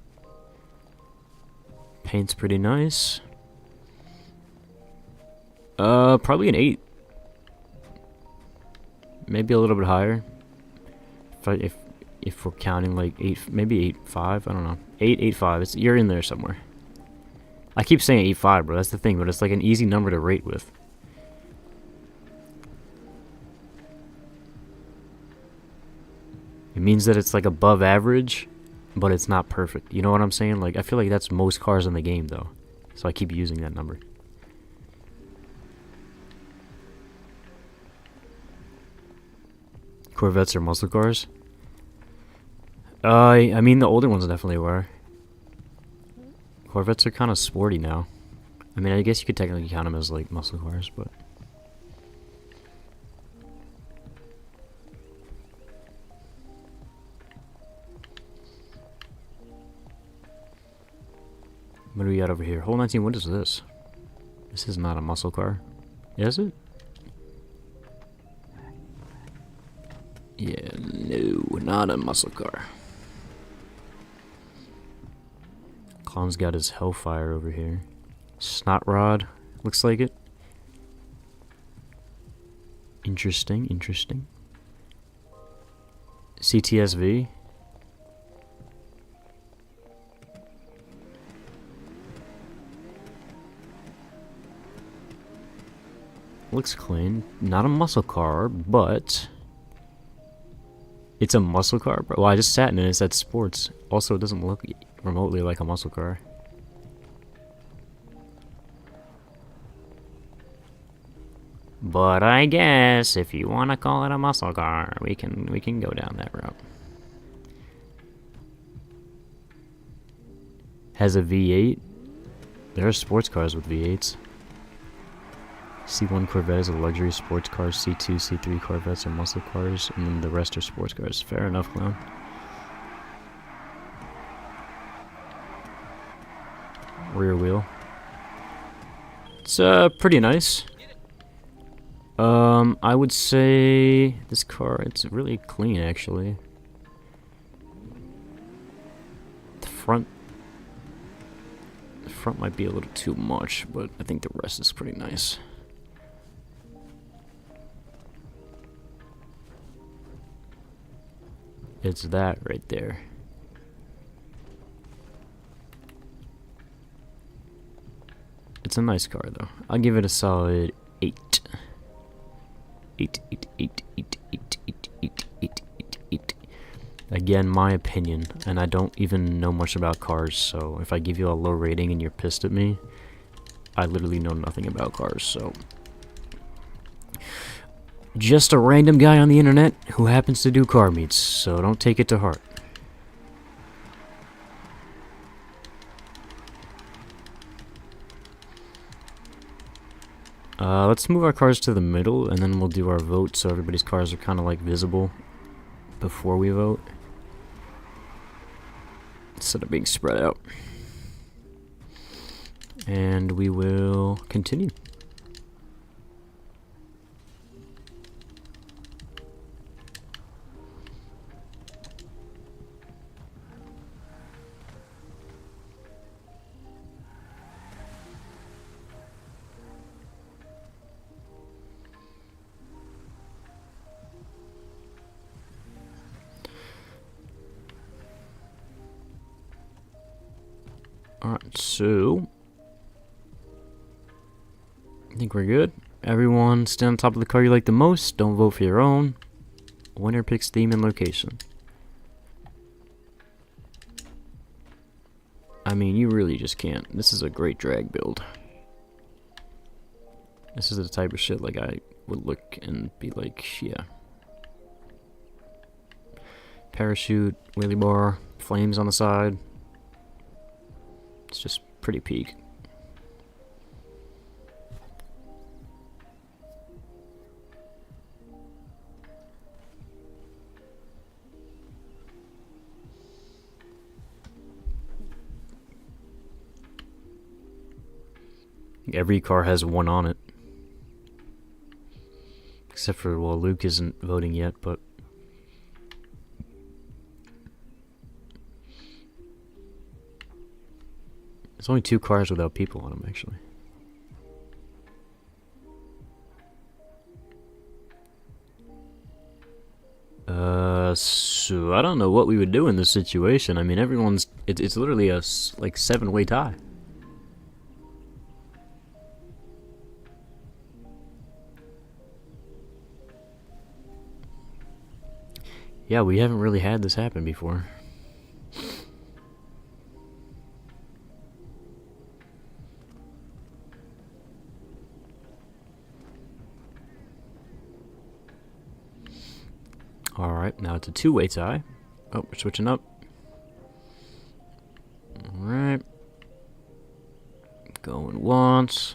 Paint's pretty nice. Probably an 8. Maybe a little bit higher. If we're counting like 8, maybe 8.5, I don't know. 8.5. You're in there somewhere. I keep saying 8.5, bro. That's the thing, but it's like an easy number to rate with. It means that it's like above average, but it's not perfect. You know what I'm saying? Like, I feel like that's most cars in the game, though. So I keep using that number. Corvettes are muscle cars? I mean, the older ones definitely were. Corvettes are kind of sporty now. I mean, I guess you could technically count them as, like, muscle cars, but... What do we got over here? Hole 19, what is this? This is not a muscle car. Is it? Yeah, no, not a muscle car. Clown's got his Hellfire over here. Snot Rod, looks like it. Interesting, interesting. CTSV. Looks clean. Not a muscle car, but... It's a muscle car, bro. Well, I just sat in it and it said sports. Also, it doesn't look remotely like a muscle car. But I guess if you want to call it a muscle car, we can go down that route. Has a V8. There are sports cars with V8s. C1 Corvette is a luxury sports car. C2, C3 Corvettes are muscle cars, and then the rest are sports cars. Fair enough, clown. Rear wheel. It's pretty nice. I would say this car, it's really clean actually. The front might be a little too much, but I think the rest is pretty nice. It's that right there. It's a nice car though. I'll give it a solid 8. 8. Again, my opinion, and I don't even know much about cars, so if I give you a low rating and you're pissed at me, I literally know nothing about cars, so. Just a random guy on the internet who happens to do car meets, so don't take it to heart. Let's move our cars to the middle, and then we'll do our vote so everybody's cars are kind of like visible before we vote, instead of being spread out. And we will continue. Alright, so I think we're good. Everyone stand on top of the car you like the most. Don't vote for your own. Winner picks theme and location. I mean, you really just can't. This is a great drag build. This is the type of shit like I would look and be like, yeah. Parachute, wheelie bar, flames on the side. It's just pretty peak. Every car has one on it. Except for, well, Luke isn't voting yet, but there's only 2 cars without people on them, actually. So I don't know what we would do in this situation. I mean, everyone's, it's literally a, like, 7-way tie. Yeah, we haven't really had this happen before. Alright, now it's a 2-way tie. Oh, we're switching up. Alright. Going once.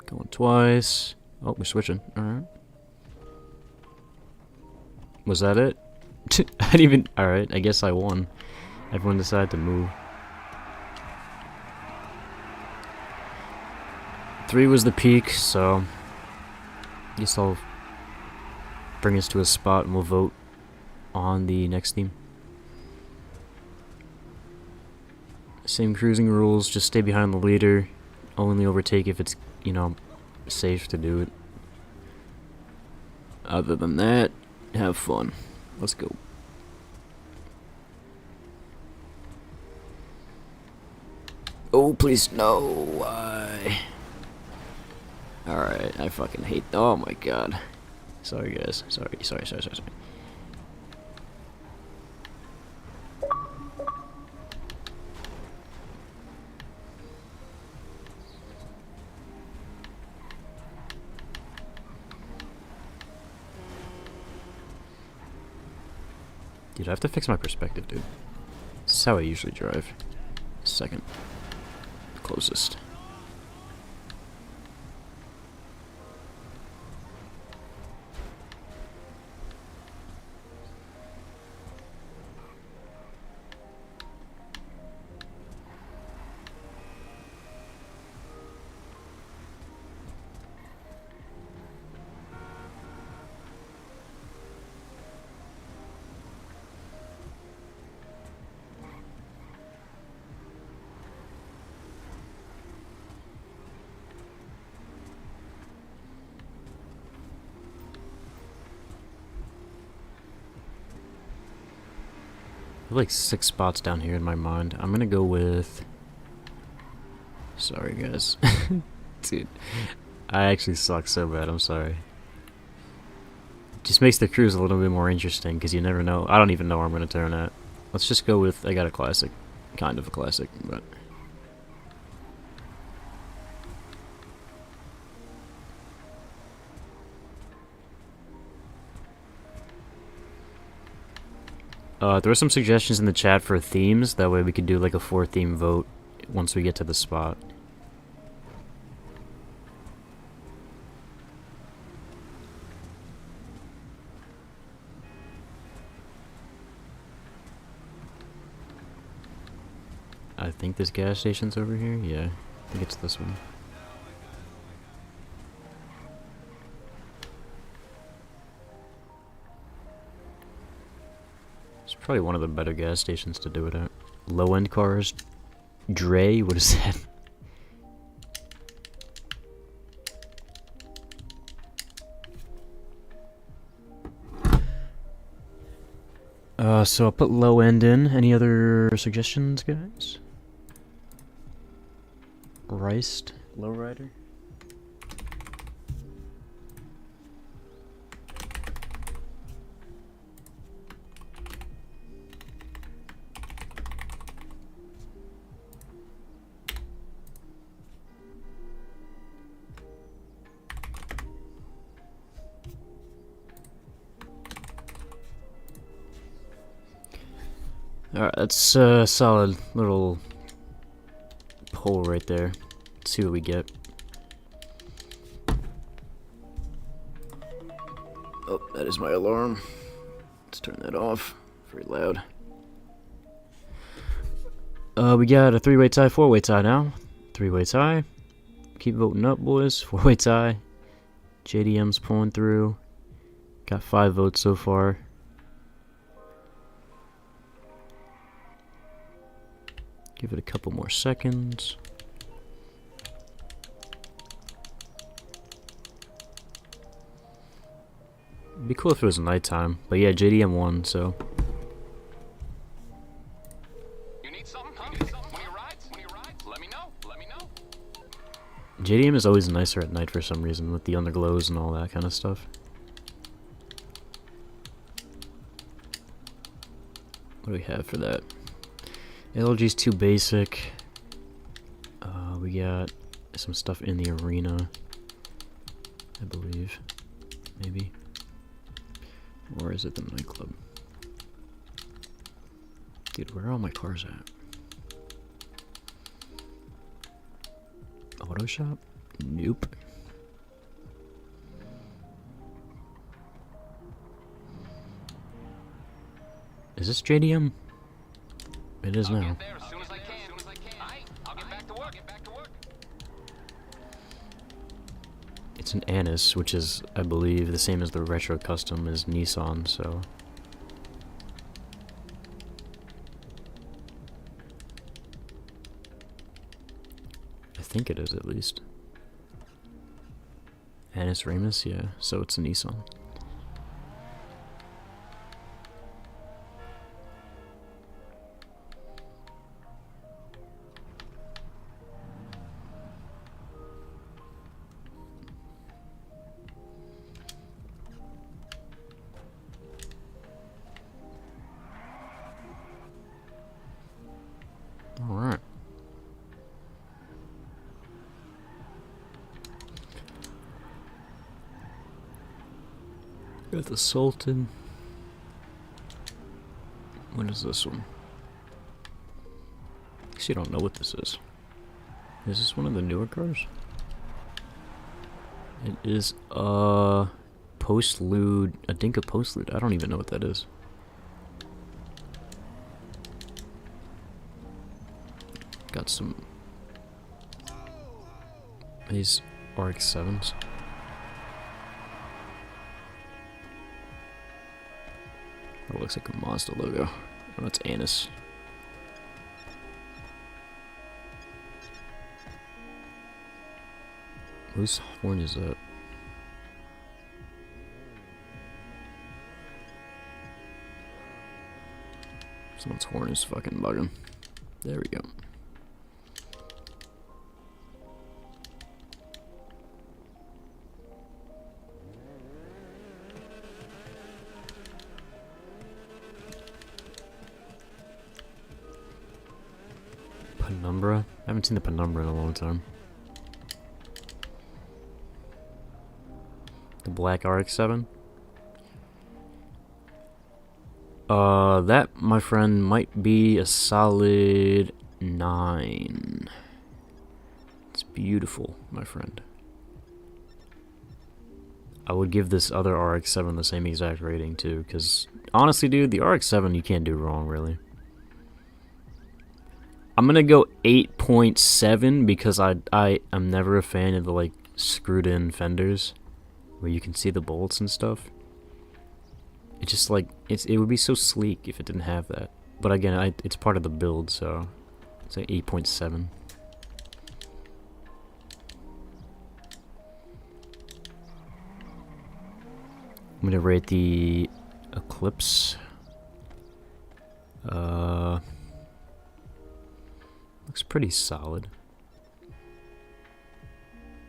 Going twice. Oh, we're switching. Alright. Was that it? I didn't even... Alright, I guess I won. Everyone decided to move. 3 was the peak, so I guess I'll bring us to a spot and we'll vote on the next team. Same cruising rules, just stay behind the leader. Only overtake if it's, you know, safe to do it. Other than that, have fun. Let's go. Oh, please, no. Why? Alright, I fucking hate... Oh my god. Sorry, guys. Sorry. Dude, I have to fix my perspective, dude. This is how I usually drive. Second. Closest. I have like 6 spots down here in my mind. I'm gonna go with... Sorry, guys. Dude, I actually suck so bad. I'm sorry. Just makes the cruise a little bit more interesting because you never know. I don't even know where I'm gonna turn at. Let's just go with... I got a classic. Kind of a classic, but... there were some suggestions in the chat for themes. That way we could do like a 4-theme vote once we get to the spot. I think this gas station's over here. Yeah, I think it's this one. It's probably one of the better gas stations to do it at. Low-end cars. Dre, what is that? So I'll put low end in. Any other suggestions, guys? Riced lowrider. Alright, that's a solid little poll right there. Let's see what we get. Oh, that is my alarm. Let's turn that off. Very loud. We got a 3-way tie, 4-way tie now. 3-way tie. Keep voting up, boys. 4-way tie. JDM's pulling through. Got 5 votes so far. Give it a couple more seconds. It'd be cool if it was nighttime, but yeah, JDM won, so. You need something? Huh? Need something? When you ride? Let me know. Let me know. JDM is always nicer at night for some reason, with the underglows and all that kind of stuff. What do we have for that? LG's too basic. We got some stuff in the arena, I believe. Maybe. Or is it the nightclub? Dude, where are all my cars at? Auto shop? Nope. Is this JDM? It is now. Get there as soon as I can. I'll get back to work. It's an Annis, which is, I believe, the same as the Retro Custom is Nissan, so... I think it is, at least. Annis Ramus, yeah, so it's a Nissan. Alright. Got the Sultan. What is this one? Actually, I don't know what this is. Is this one of the newer cars? It is postlude, a Dinka postlude. I don't even know what that is. Got some these RX-7s. That looks like a Mazda logo. Oh, that's Annis. Whose horn is that? Someone's horn is fucking bugging. There we go. Penumbra? I haven't seen the Penumbra in a long time. The black RX-7? That, my friend, might be a solid 9. It's beautiful, my friend. I would give this other RX-7 the same exact rating, too, because, honestly, dude, the RX-7 you can't do wrong, really. I'm gonna go 8.7 because I am never a fan of the, like, screwed-in fenders where you can see the bolts and stuff. It's just like it would be so sleek if it didn't have that. But again, it's part of the build, so it's like 8.7. I'm gonna rate the Eclipse. Looks pretty solid.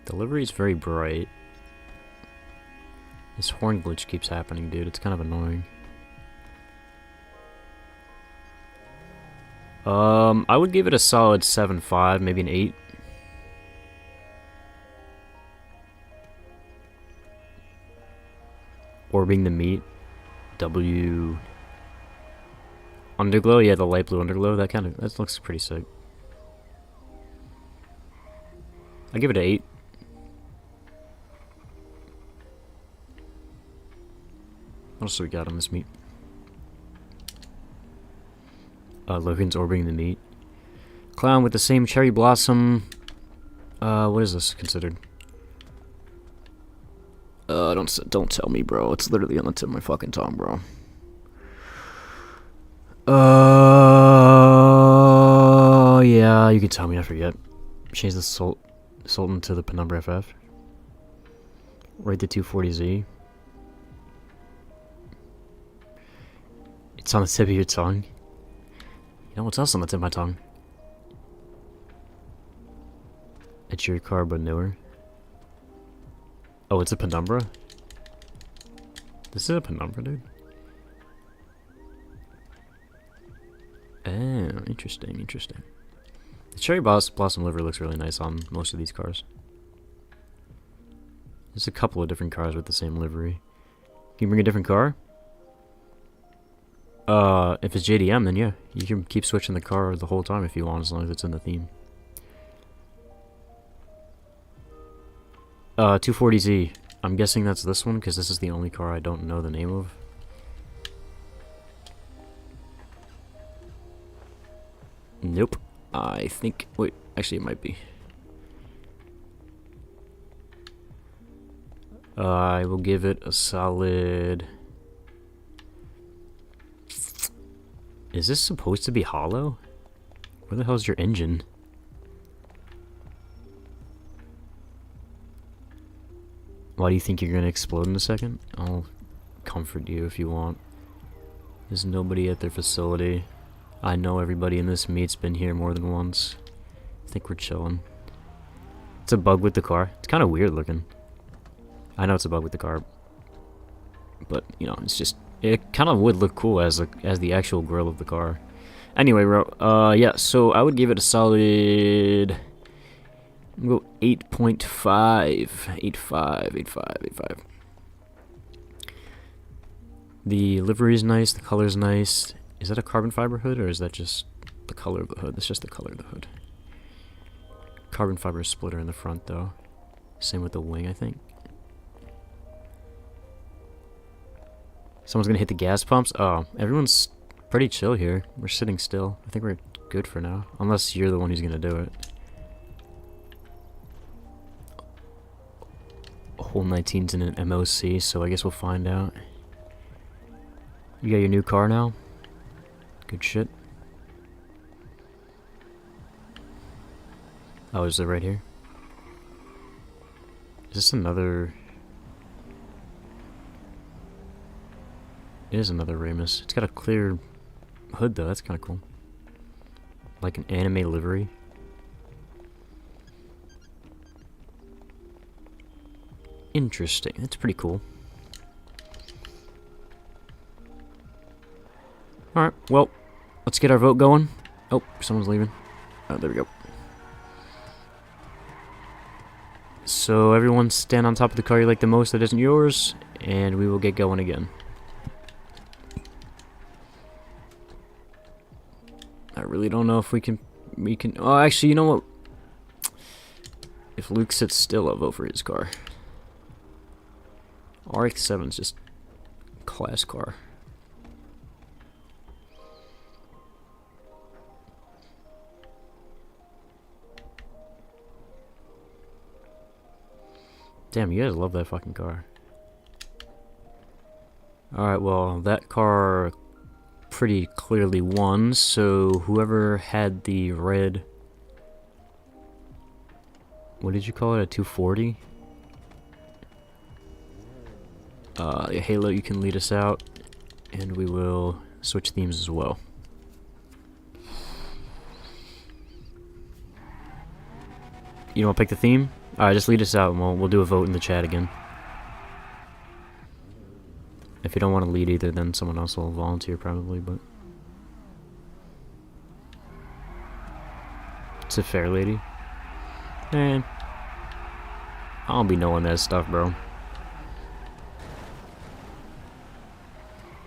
The livery is very bright. This horn glitch keeps happening, dude. It's kind of annoying. I would give it a solid 7.5, maybe an 8. Orbiting the Meat. W. Underglow? Yeah, the light blue underglow. That looks pretty sick. I give it an 8. What else do we got on this meat? Logan's orbiting the meat. Clown with the same cherry blossom. What is this considered? Don't tell me, bro. It's literally on the tip of my fucking tongue, bro. Yeah, you can tell me. I forget. Change the Sultan to the Penumbra FF. Rate the 240Z. It's on the tip of your tongue. You know what's else on the tip of my tongue? It's your car, but newer. Oh, it's a Penumbra? This is a Penumbra, dude? Oh, interesting, interesting. The cherry blossom livery looks really nice on most of these cars. There's a couple of different cars with the same livery. Can you bring a different car? If it's JDM, then yeah, you can keep switching the car the whole time if you want, as long as it's in the theme. 240Z. I'm guessing that's this one, because this is the only car I don't know the name of. Nope. I think... Wait, actually it might be. I will give it a solid... Is this supposed to be hollow? Where the hell's your engine? Why do you think you're gonna explode in a second? I'll comfort you if you want. There's nobody at their facility. I know everybody in this meet's been here more than once. I think we're chilling. It's a bug with the car. It's kind of weird looking. I know it's a bug with the car. But, you know, it's just... It kind of would look cool as the actual grill of the car. Anyway, bro, yeah, so I would give it a solid... I'll go 8.5. 8.5. The livery is nice, the color's nice. Is that a carbon fiber hood, or is that just the color of the hood? That's just the color of the hood. Carbon fiber splitter in the front, though. Same with the wing, I think. Someone's gonna hit the gas pumps? Oh, everyone's pretty chill here. We're sitting still. I think we're good for now. Unless you're the one who's gonna do it. Hole 19's in an MOC, so I guess we'll find out. You got your new car now? Good shit. Oh, is it right here? Is this another... It is another Ramus. It's got a clear hood though, that's kinda cool. Like an anime livery. Interesting, that's pretty cool. Alright, well, let's get our vote going. Oh, someone's leaving. Oh, there we go. So everyone stand on top of the car you like the most that isn't yours, and we will get going again. I really don't know if we can... Oh, actually, you know what? If Luke sits still, I'll vote for his car. RX-7's just class car. Damn, you guys love that fucking car. Alright, well, that car pretty clearly won, so whoever had the red... What did you call it? A 240? Halo, you can lead us out, and we will switch themes as well. You want to pick the theme? Alright, just lead us out, and we'll do a vote in the chat again. If you don't want to lead either, then someone else will volunteer probably, but... It's a fair lady. Man. I don't be knowing that stuff, bro.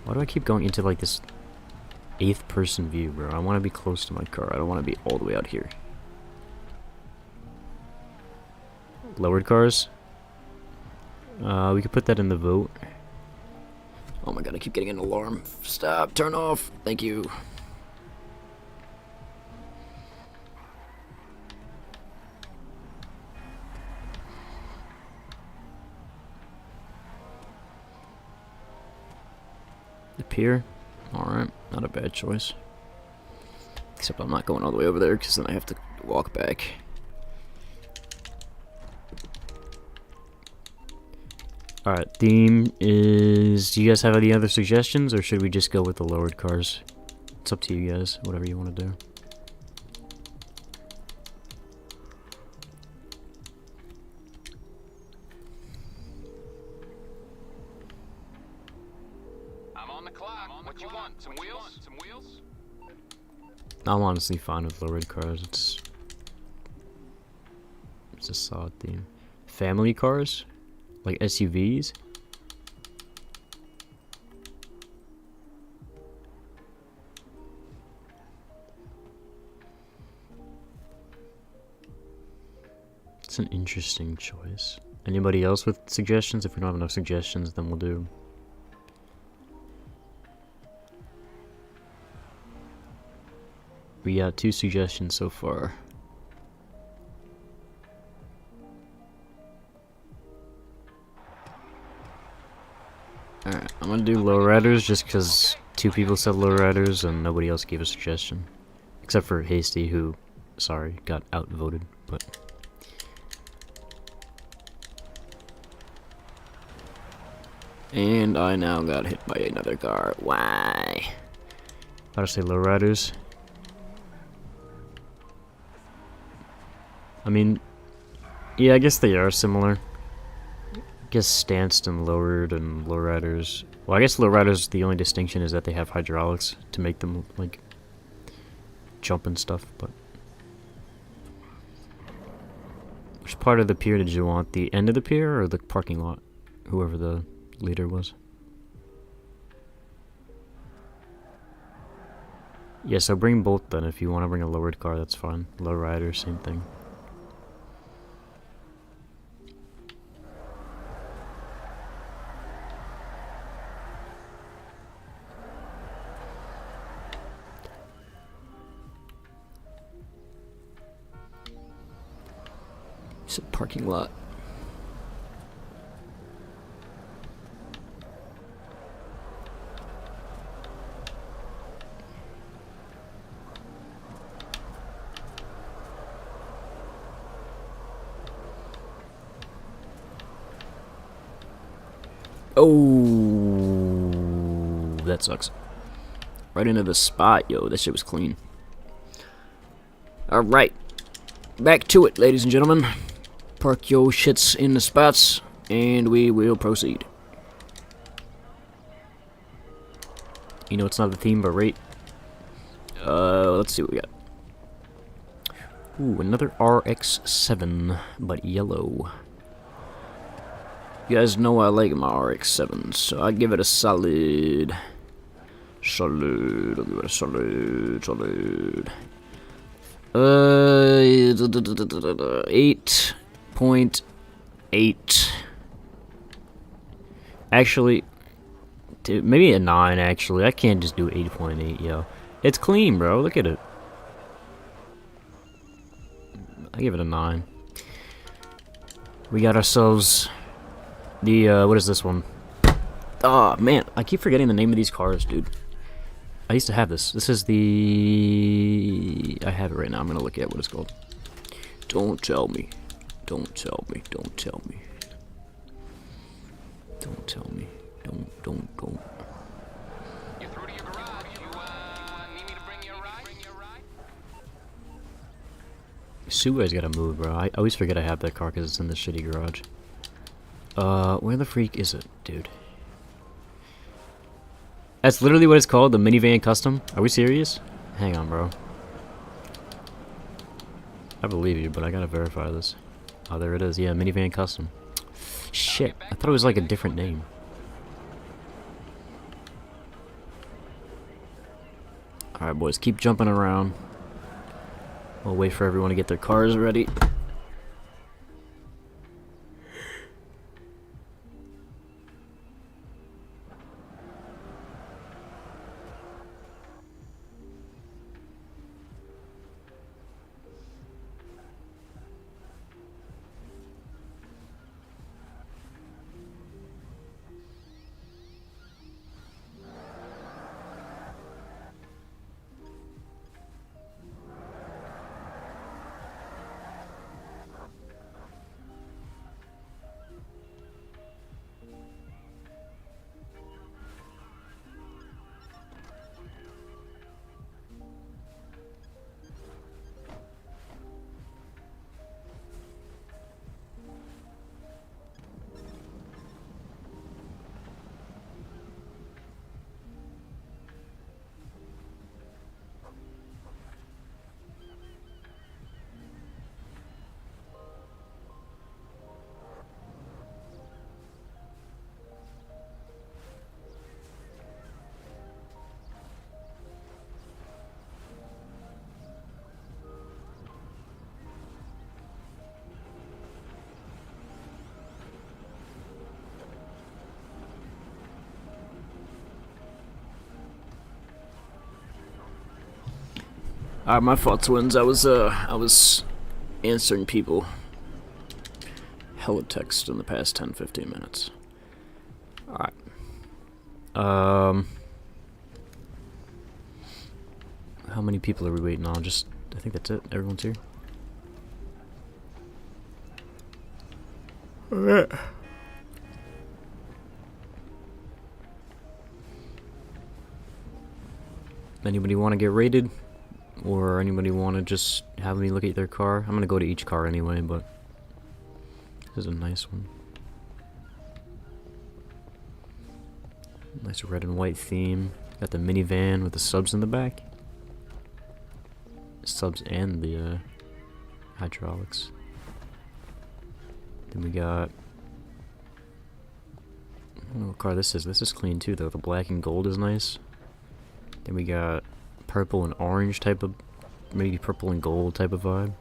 Why do I keep going into, like, this 8th person view, bro? I want to be close to my car. I don't want to be all the way out here. Lowered cars? We could put that in the vote. Oh my god, I keep getting an alarm. Stop, turn off. Thank you. The pier? Alright, not a bad choice. Except I'm not going all the way over there because then I have to walk back. Alright, theme is... Do you guys have any other suggestions, or should we just go with the lowered cars? It's up to you guys, whatever you want to do. I'm on the clock. What you want? Some wheels? Some wheels? I'm honestly fine with lowered cars. It's a solid theme. Family cars? Like SUVs? It's an interesting choice. Anybody else with suggestions? If we don't have enough suggestions, then we'll do... We got 2 suggestions so far. Alright, I'm gonna do lowriders just because 2 people said lowriders and nobody else gave a suggestion. Except for Hasty, who, sorry, got outvoted, but... And I now got hit by another car. Why? Gotta say lowriders. I mean, yeah, I guess they are similar. I guess stanced and lowered and lowriders. Well, I guess lowriders, the only distinction is that they have hydraulics to make them, like, jump and stuff, but... Which part of the pier did you want? The end of the pier or the parking lot? Whoever the leader was. Yeah, so bring both then. If you want to bring a lowered car, that's fine. Low rider, same thing. It's a parking lot. Oh, that sucks. Right into the spot, yo. That shit was clean. Alright. Back to it, ladies and gentlemen. Park your shits in the spots, and we will proceed. You know, it's not the theme, but rate. Let's see what we got. Ooh, another RX-7, but yellow. You guys know I like my RX-7s, so I give it a solid. I'll give it a solid. 8.8. Actually, dude, maybe a 9. Actually, I can't just do 8.8, yo. It's clean, bro. Look at it. I give it a 9. We got ourselves the what is this one? Oh man, I keep forgetting the name of these cars, dude. I used to have this. This is the... I have it right now. I'm gonna look at what it's called. Don't tell me. Don't tell me. Don't tell me. Don't tell me. Don't. You're through to your garage. You, need me to bring you a ride? Subaru's gotta move, bro. I always forget I have that car because it's in this shitty garage. Where the freak is it, dude? That's literally what it's called, the minivan custom? Are we serious? Hang on, bro. I believe you, but I gotta verify this. Oh, there it is. Yeah, minivan custom. Shit, I thought it was like a different name. Alright, boys, keep jumping around. We'll wait for everyone to get their cars ready. Alright, my fault, twins. I was answering people. Hella text in the past 10-15 minutes. Alright. How many people are we waiting on? Just, I think that's it. Everyone's here. Alright. Anybody want to get rated? Or anybody want to just have me look at their car? I'm gonna go to each car anyway, but this is a nice one. Nice red and white theme. Got the minivan with the subs in the back. Subs and the hydraulics. Then we got... I don't know what car this is. This is clean too though. The black and gold is nice. Then we got purple and orange type of, maybe purple and gold type of vibe.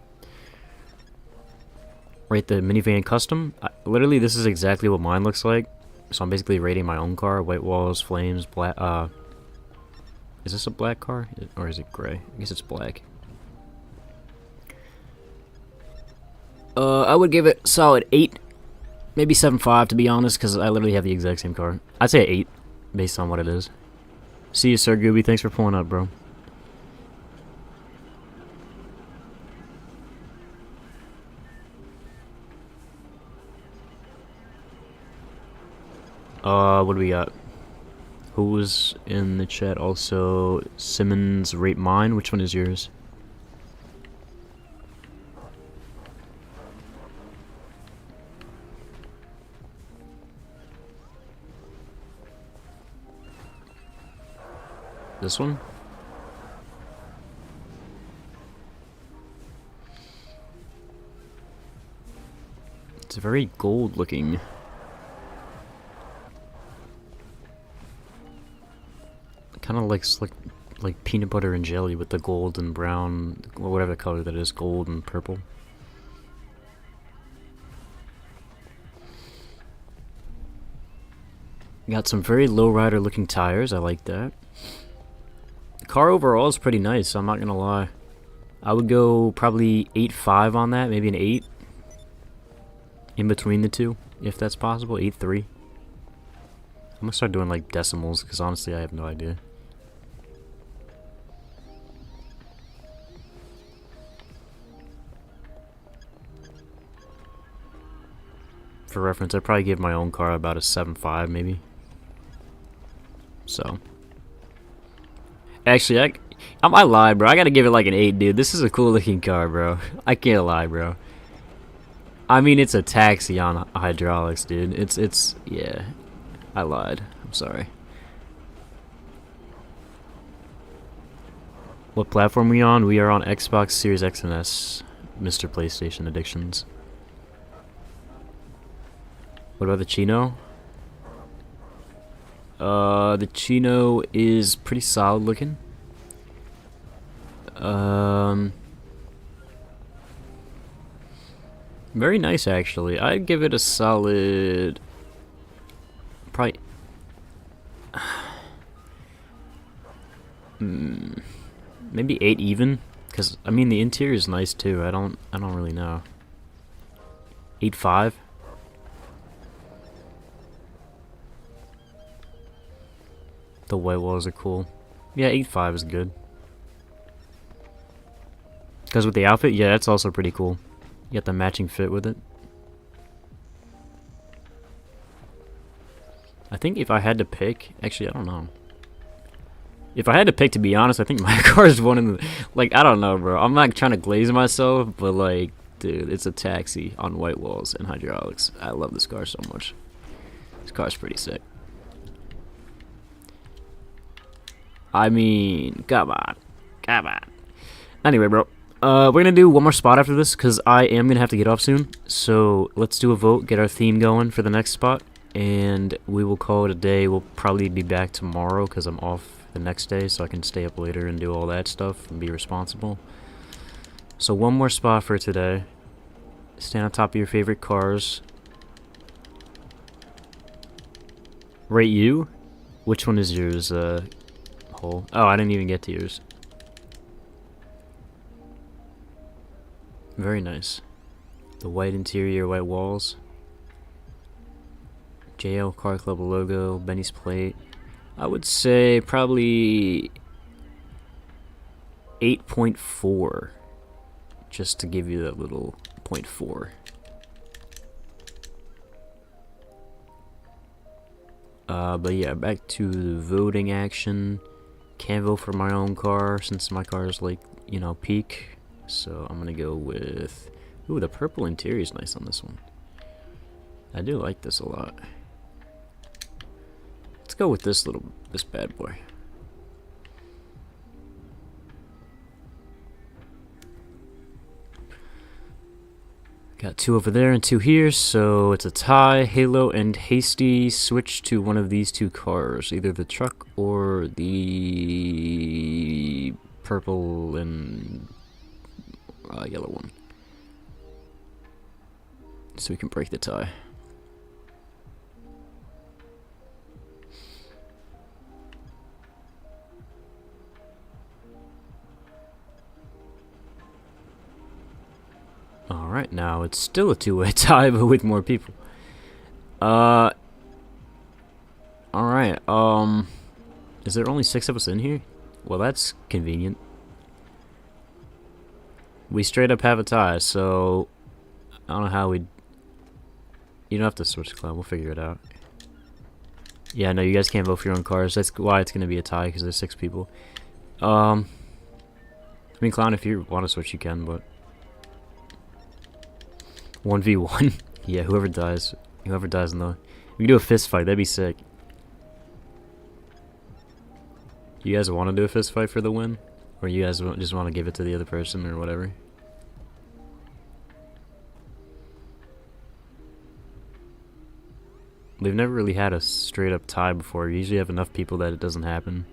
Right, the minivan custom. Literally, this is exactly what mine looks like. So I'm basically rating my own car. White walls, flames, black. Is this a black car or is it gray? I guess it's black. I would give it solid 8, maybe 7.5 to be honest, because I literally have the exact same car. I'd say 8, based on what it is. See you, Sir Gooby. Thanks for pulling up, bro. What do we got? Who was in the chat also? Simmons rate mine. Which one is yours? This one? It's very gold looking. Kind of like peanut butter and jelly with the gold and brown, or whatever the color that is, gold and purple. Got some very lowrider looking tires. I like that. The car overall is pretty nice. I'm not gonna lie. I would go probably 8.5 on that, maybe an 8. In between the two, if that's possible. 8.3. I'm gonna start doing like decimals because honestly I have no idea. For reference, I'd probably give my own car about a 7.5 maybe. So. Actually, I lied, bro. I gotta give it like an 8, dude. This is a cool looking car, bro. I can't lie, bro. I mean, it's a taxi on hydraulics, dude. It's, yeah. I lied. I'm sorry. What platform are we on? We are on Xbox Series X and S, Mr. PlayStation Addictions. What about the Chino? The Chino is pretty solid looking. Very nice actually. I'd give it a solid, probably maybe 8 even, because I mean the interior is nice too. I don't really know. 8.5. The white walls are cool. Yeah, 8.5 is good. Because with the outfit, yeah, that's also pretty cool. You got the matching fit with it. I think if I had to pick, actually, I don't know. If I had to pick, to be honest, I think my car is one of the, like, I don't know, bro. I'm not trying to glaze myself, but like, dude, it's a taxi on white walls and hydraulics. I love this car so much. This car's pretty sick. I mean, come on. Come on. Anyway, bro. We're gonna do one more spot after this, because I am gonna have to get off soon. So, let's do a vote, get our theme going for the next spot, and we will call it a day. We'll probably be back tomorrow, because I'm off the next day, so I can stay up later and do all that stuff and be responsible. So, one more spot for today. Stand on top of your favorite cars. Rate you? Which one is yours, Hole? Oh, I didn't even get to yours. Very nice. The white interior, white walls. JL Car Club logo, Benny's plate. I would say probably 8.4. Just to give you that little 0.4. But yeah, back to the voting action. Can't vote for my own car since my car is like, you know, peak. So I'm gonna go with, ooh, the purple interior is nice on this one. I do like this a lot. Let's go with this bad boy. Got 2 over there and 2 here, so it's a tie. Halo and Hasty switch to one of these 2 cars, either the truck or the purple and yellow one, so we can break the tie. Alright, now it's still a 2-way tie, but with more people. Alright, is there only 6 of us in here? Well, that's convenient. We straight up have a tie, so I don't know how we'd... You don't have to switch club, we'll figure it out. Yeah, no, you guys can't vote for your own cars. That's why it's gonna be a tie, because there's 6 people. I mean, Clown, if you want to switch, you can, but... 1v1. Yeah, whoever dies in the... We can do a fist fight, that'd be sick. You guys want to do a fist fight for the win? Or you guys just want to give it to the other person or whatever? We've never really had a straight up tie before. We usually have enough people that it doesn't happen.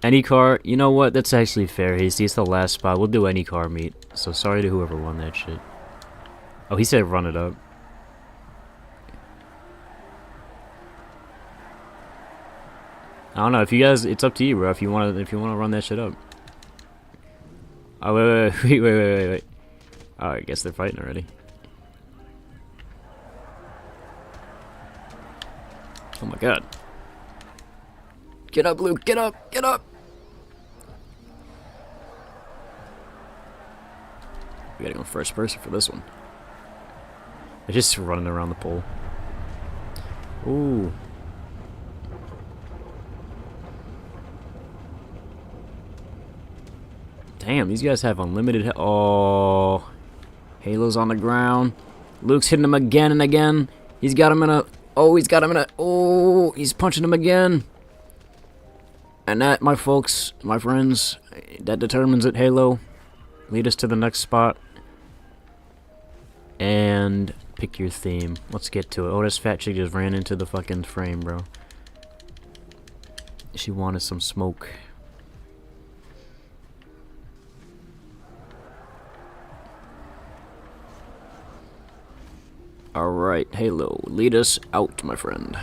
Any car, you know what? That's actually fair, Hasty. It's the last spot. We'll do any car meet. So sorry to whoever won that shit. Oh, he said run it up. I don't know if you guys. It's up to you, bro. If you want to run that shit up. Oh wait. Oh, I guess they're fighting already. Oh my god. Get up, Luke. Get up. Get up. We gotta go first person for this one. They're just running around the pole. Ooh. Damn, these guys have unlimited. Oh. Halo's on the ground. Luke's hitting him again and again. He's got him in a... Oh, he's got him in a... Oh, he's punching him again. And that, my folks, my friends, that determines it, Halo. Lead us to the next spot. And pick your theme. Let's get to it. Oh, this fat chick just ran into the fucking frame, bro. She wanted some smoke. Alright, Halo, lead us out, my friend.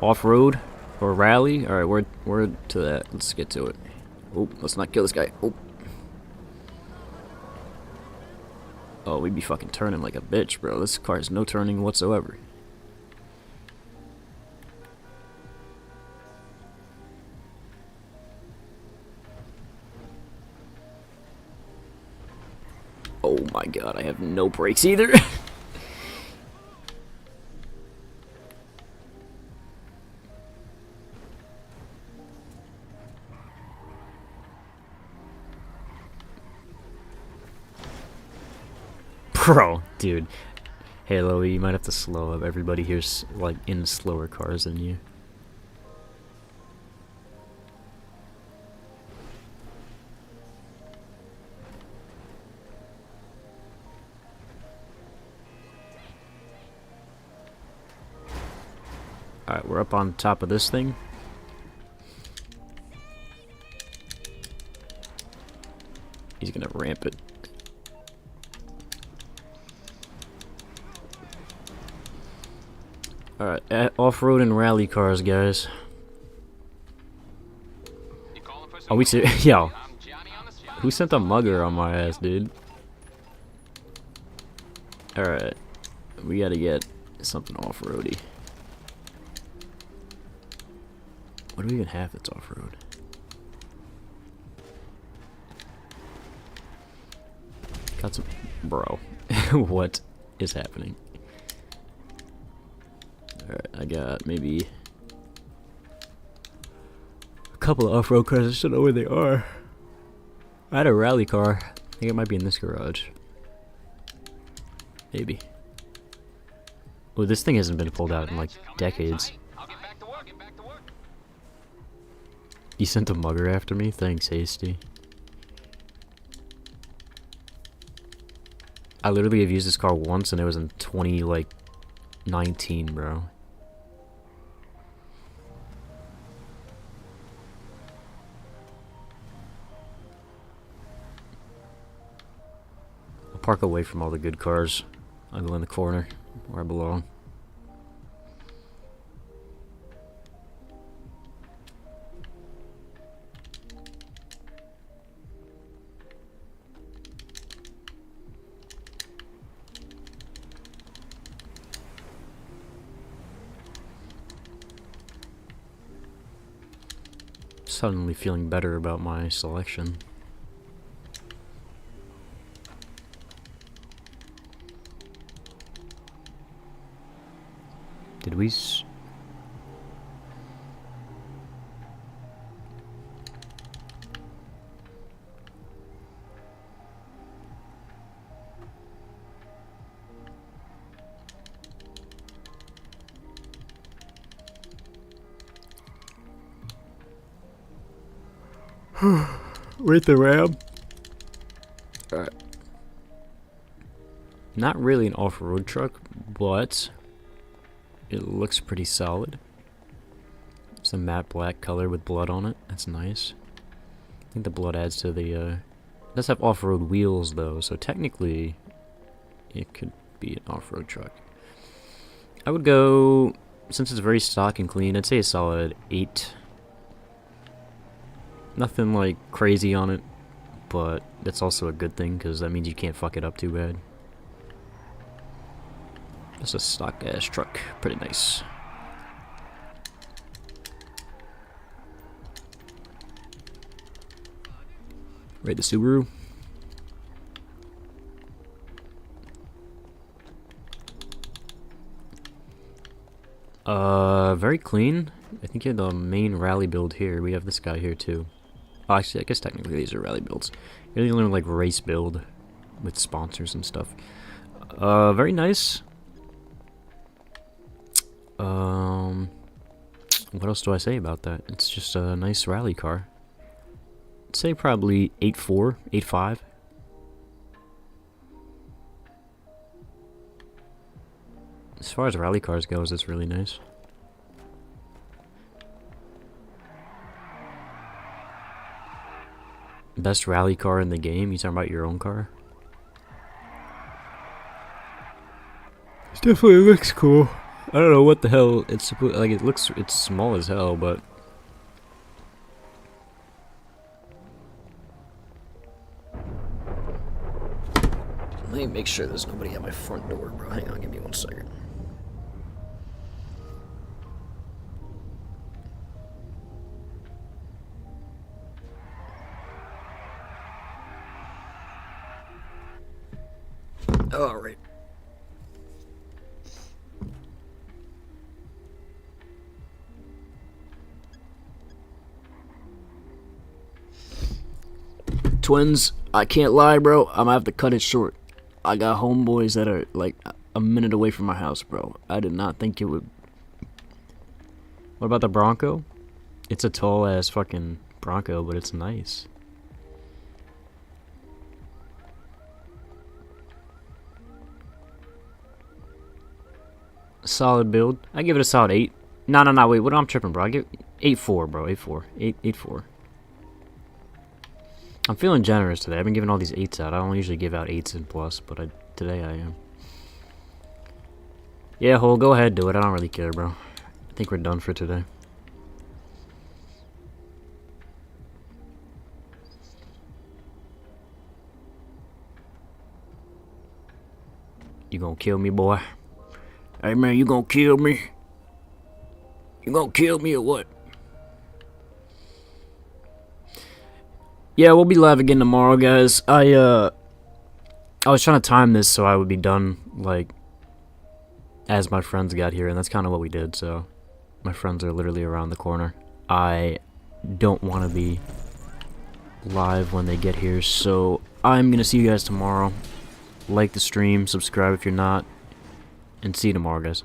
Off-road or rally? Alright, we're to that. Let's get to it. Oh, let's not kill this guy. Oh, we'd be fucking turning like a bitch, bro. This car has no turning whatsoever. Oh my god, I have no brakes either. Bro, dude. Halo, you might have to slow up. Everybody here's like in slower cars than you. Alright, we're up on top of this thing. He's gonna ramp it. Alright, off-road and rally cars, guys. Are we serious? Yo. Who sent a mugger on my ass, dude? Alright. We gotta get something off-roady. What do we even have that's off-road? Got some... Bro. What is happening? Alright, I got maybe... a couple of off-road cars. I just don't know where they are. I had a rally car. I think it might be in this garage. Maybe. Well, this thing hasn't been pulled out in like decades. You sent a mugger after me? Thanks, Hasty. I literally have used this car once, and it was in 2019, bro. I'll park away from all the good cars. I'll go in the corner where I belong. Suddenly feeling better about my selection. Did we With the Ram? Alright. Not really an off-road truck, but it looks pretty solid. It's a matte black color with blood on it. That's nice. I think the blood adds to the, it does have off-road wheels though, so technically it could be an off-road truck. I would go, since it's very stock and clean, I'd say a solid 8. Nothing like crazy on it, but that's also a good thing because that means you can't fuck it up too bad. Just a stock ass truck, pretty nice. Rate the Subaru. Very clean. I think you have the main rally build here. We have this guy here too. Oh, actually, I guess technically these are rally builds. You're the only like race build with sponsors and stuff. Very nice. What else do I say about that? It's just a nice rally car. I'd say probably 8.4, 8.5. As far as rally cars goes, it's really nice. Best rally car in the game? You talking about your own car? It definitely looks cool. I don't know what the hell it's supposed like. It's small as hell, but let me make sure there's nobody at my front door, bro. Hang on, give me 1 second. All right. Twins, I can't lie, bro. I'm gonna have to cut it short. I got homeboys that are like a minute away from my house, bro. I did not think it would. What about the Bronco? It's a tall ass fucking Bronco, but it's nice. Solid build. I give it a solid 8. No, wait, what? I'm tripping, bro. I give 8.4, bro. 8.4. 8.4. I'm feeling generous today. I've been giving all these 8s out. I don't usually give out 8s and plus, but today I am. Yeah, Hole, go ahead, do it. I don't really care, bro. I think we're done for today. You gonna kill me, boy? Hey, man, you gonna kill me? You gonna kill me or what? Yeah, we'll be live again tomorrow, guys. I was trying to time this so I would be done, like, as my friends got here, and that's kind of what we did, so my friends are literally around the corner. I don't want to be live when they get here, so I'm gonna see you guys tomorrow. Like the stream, subscribe if you're not, and see you tomorrow, guys.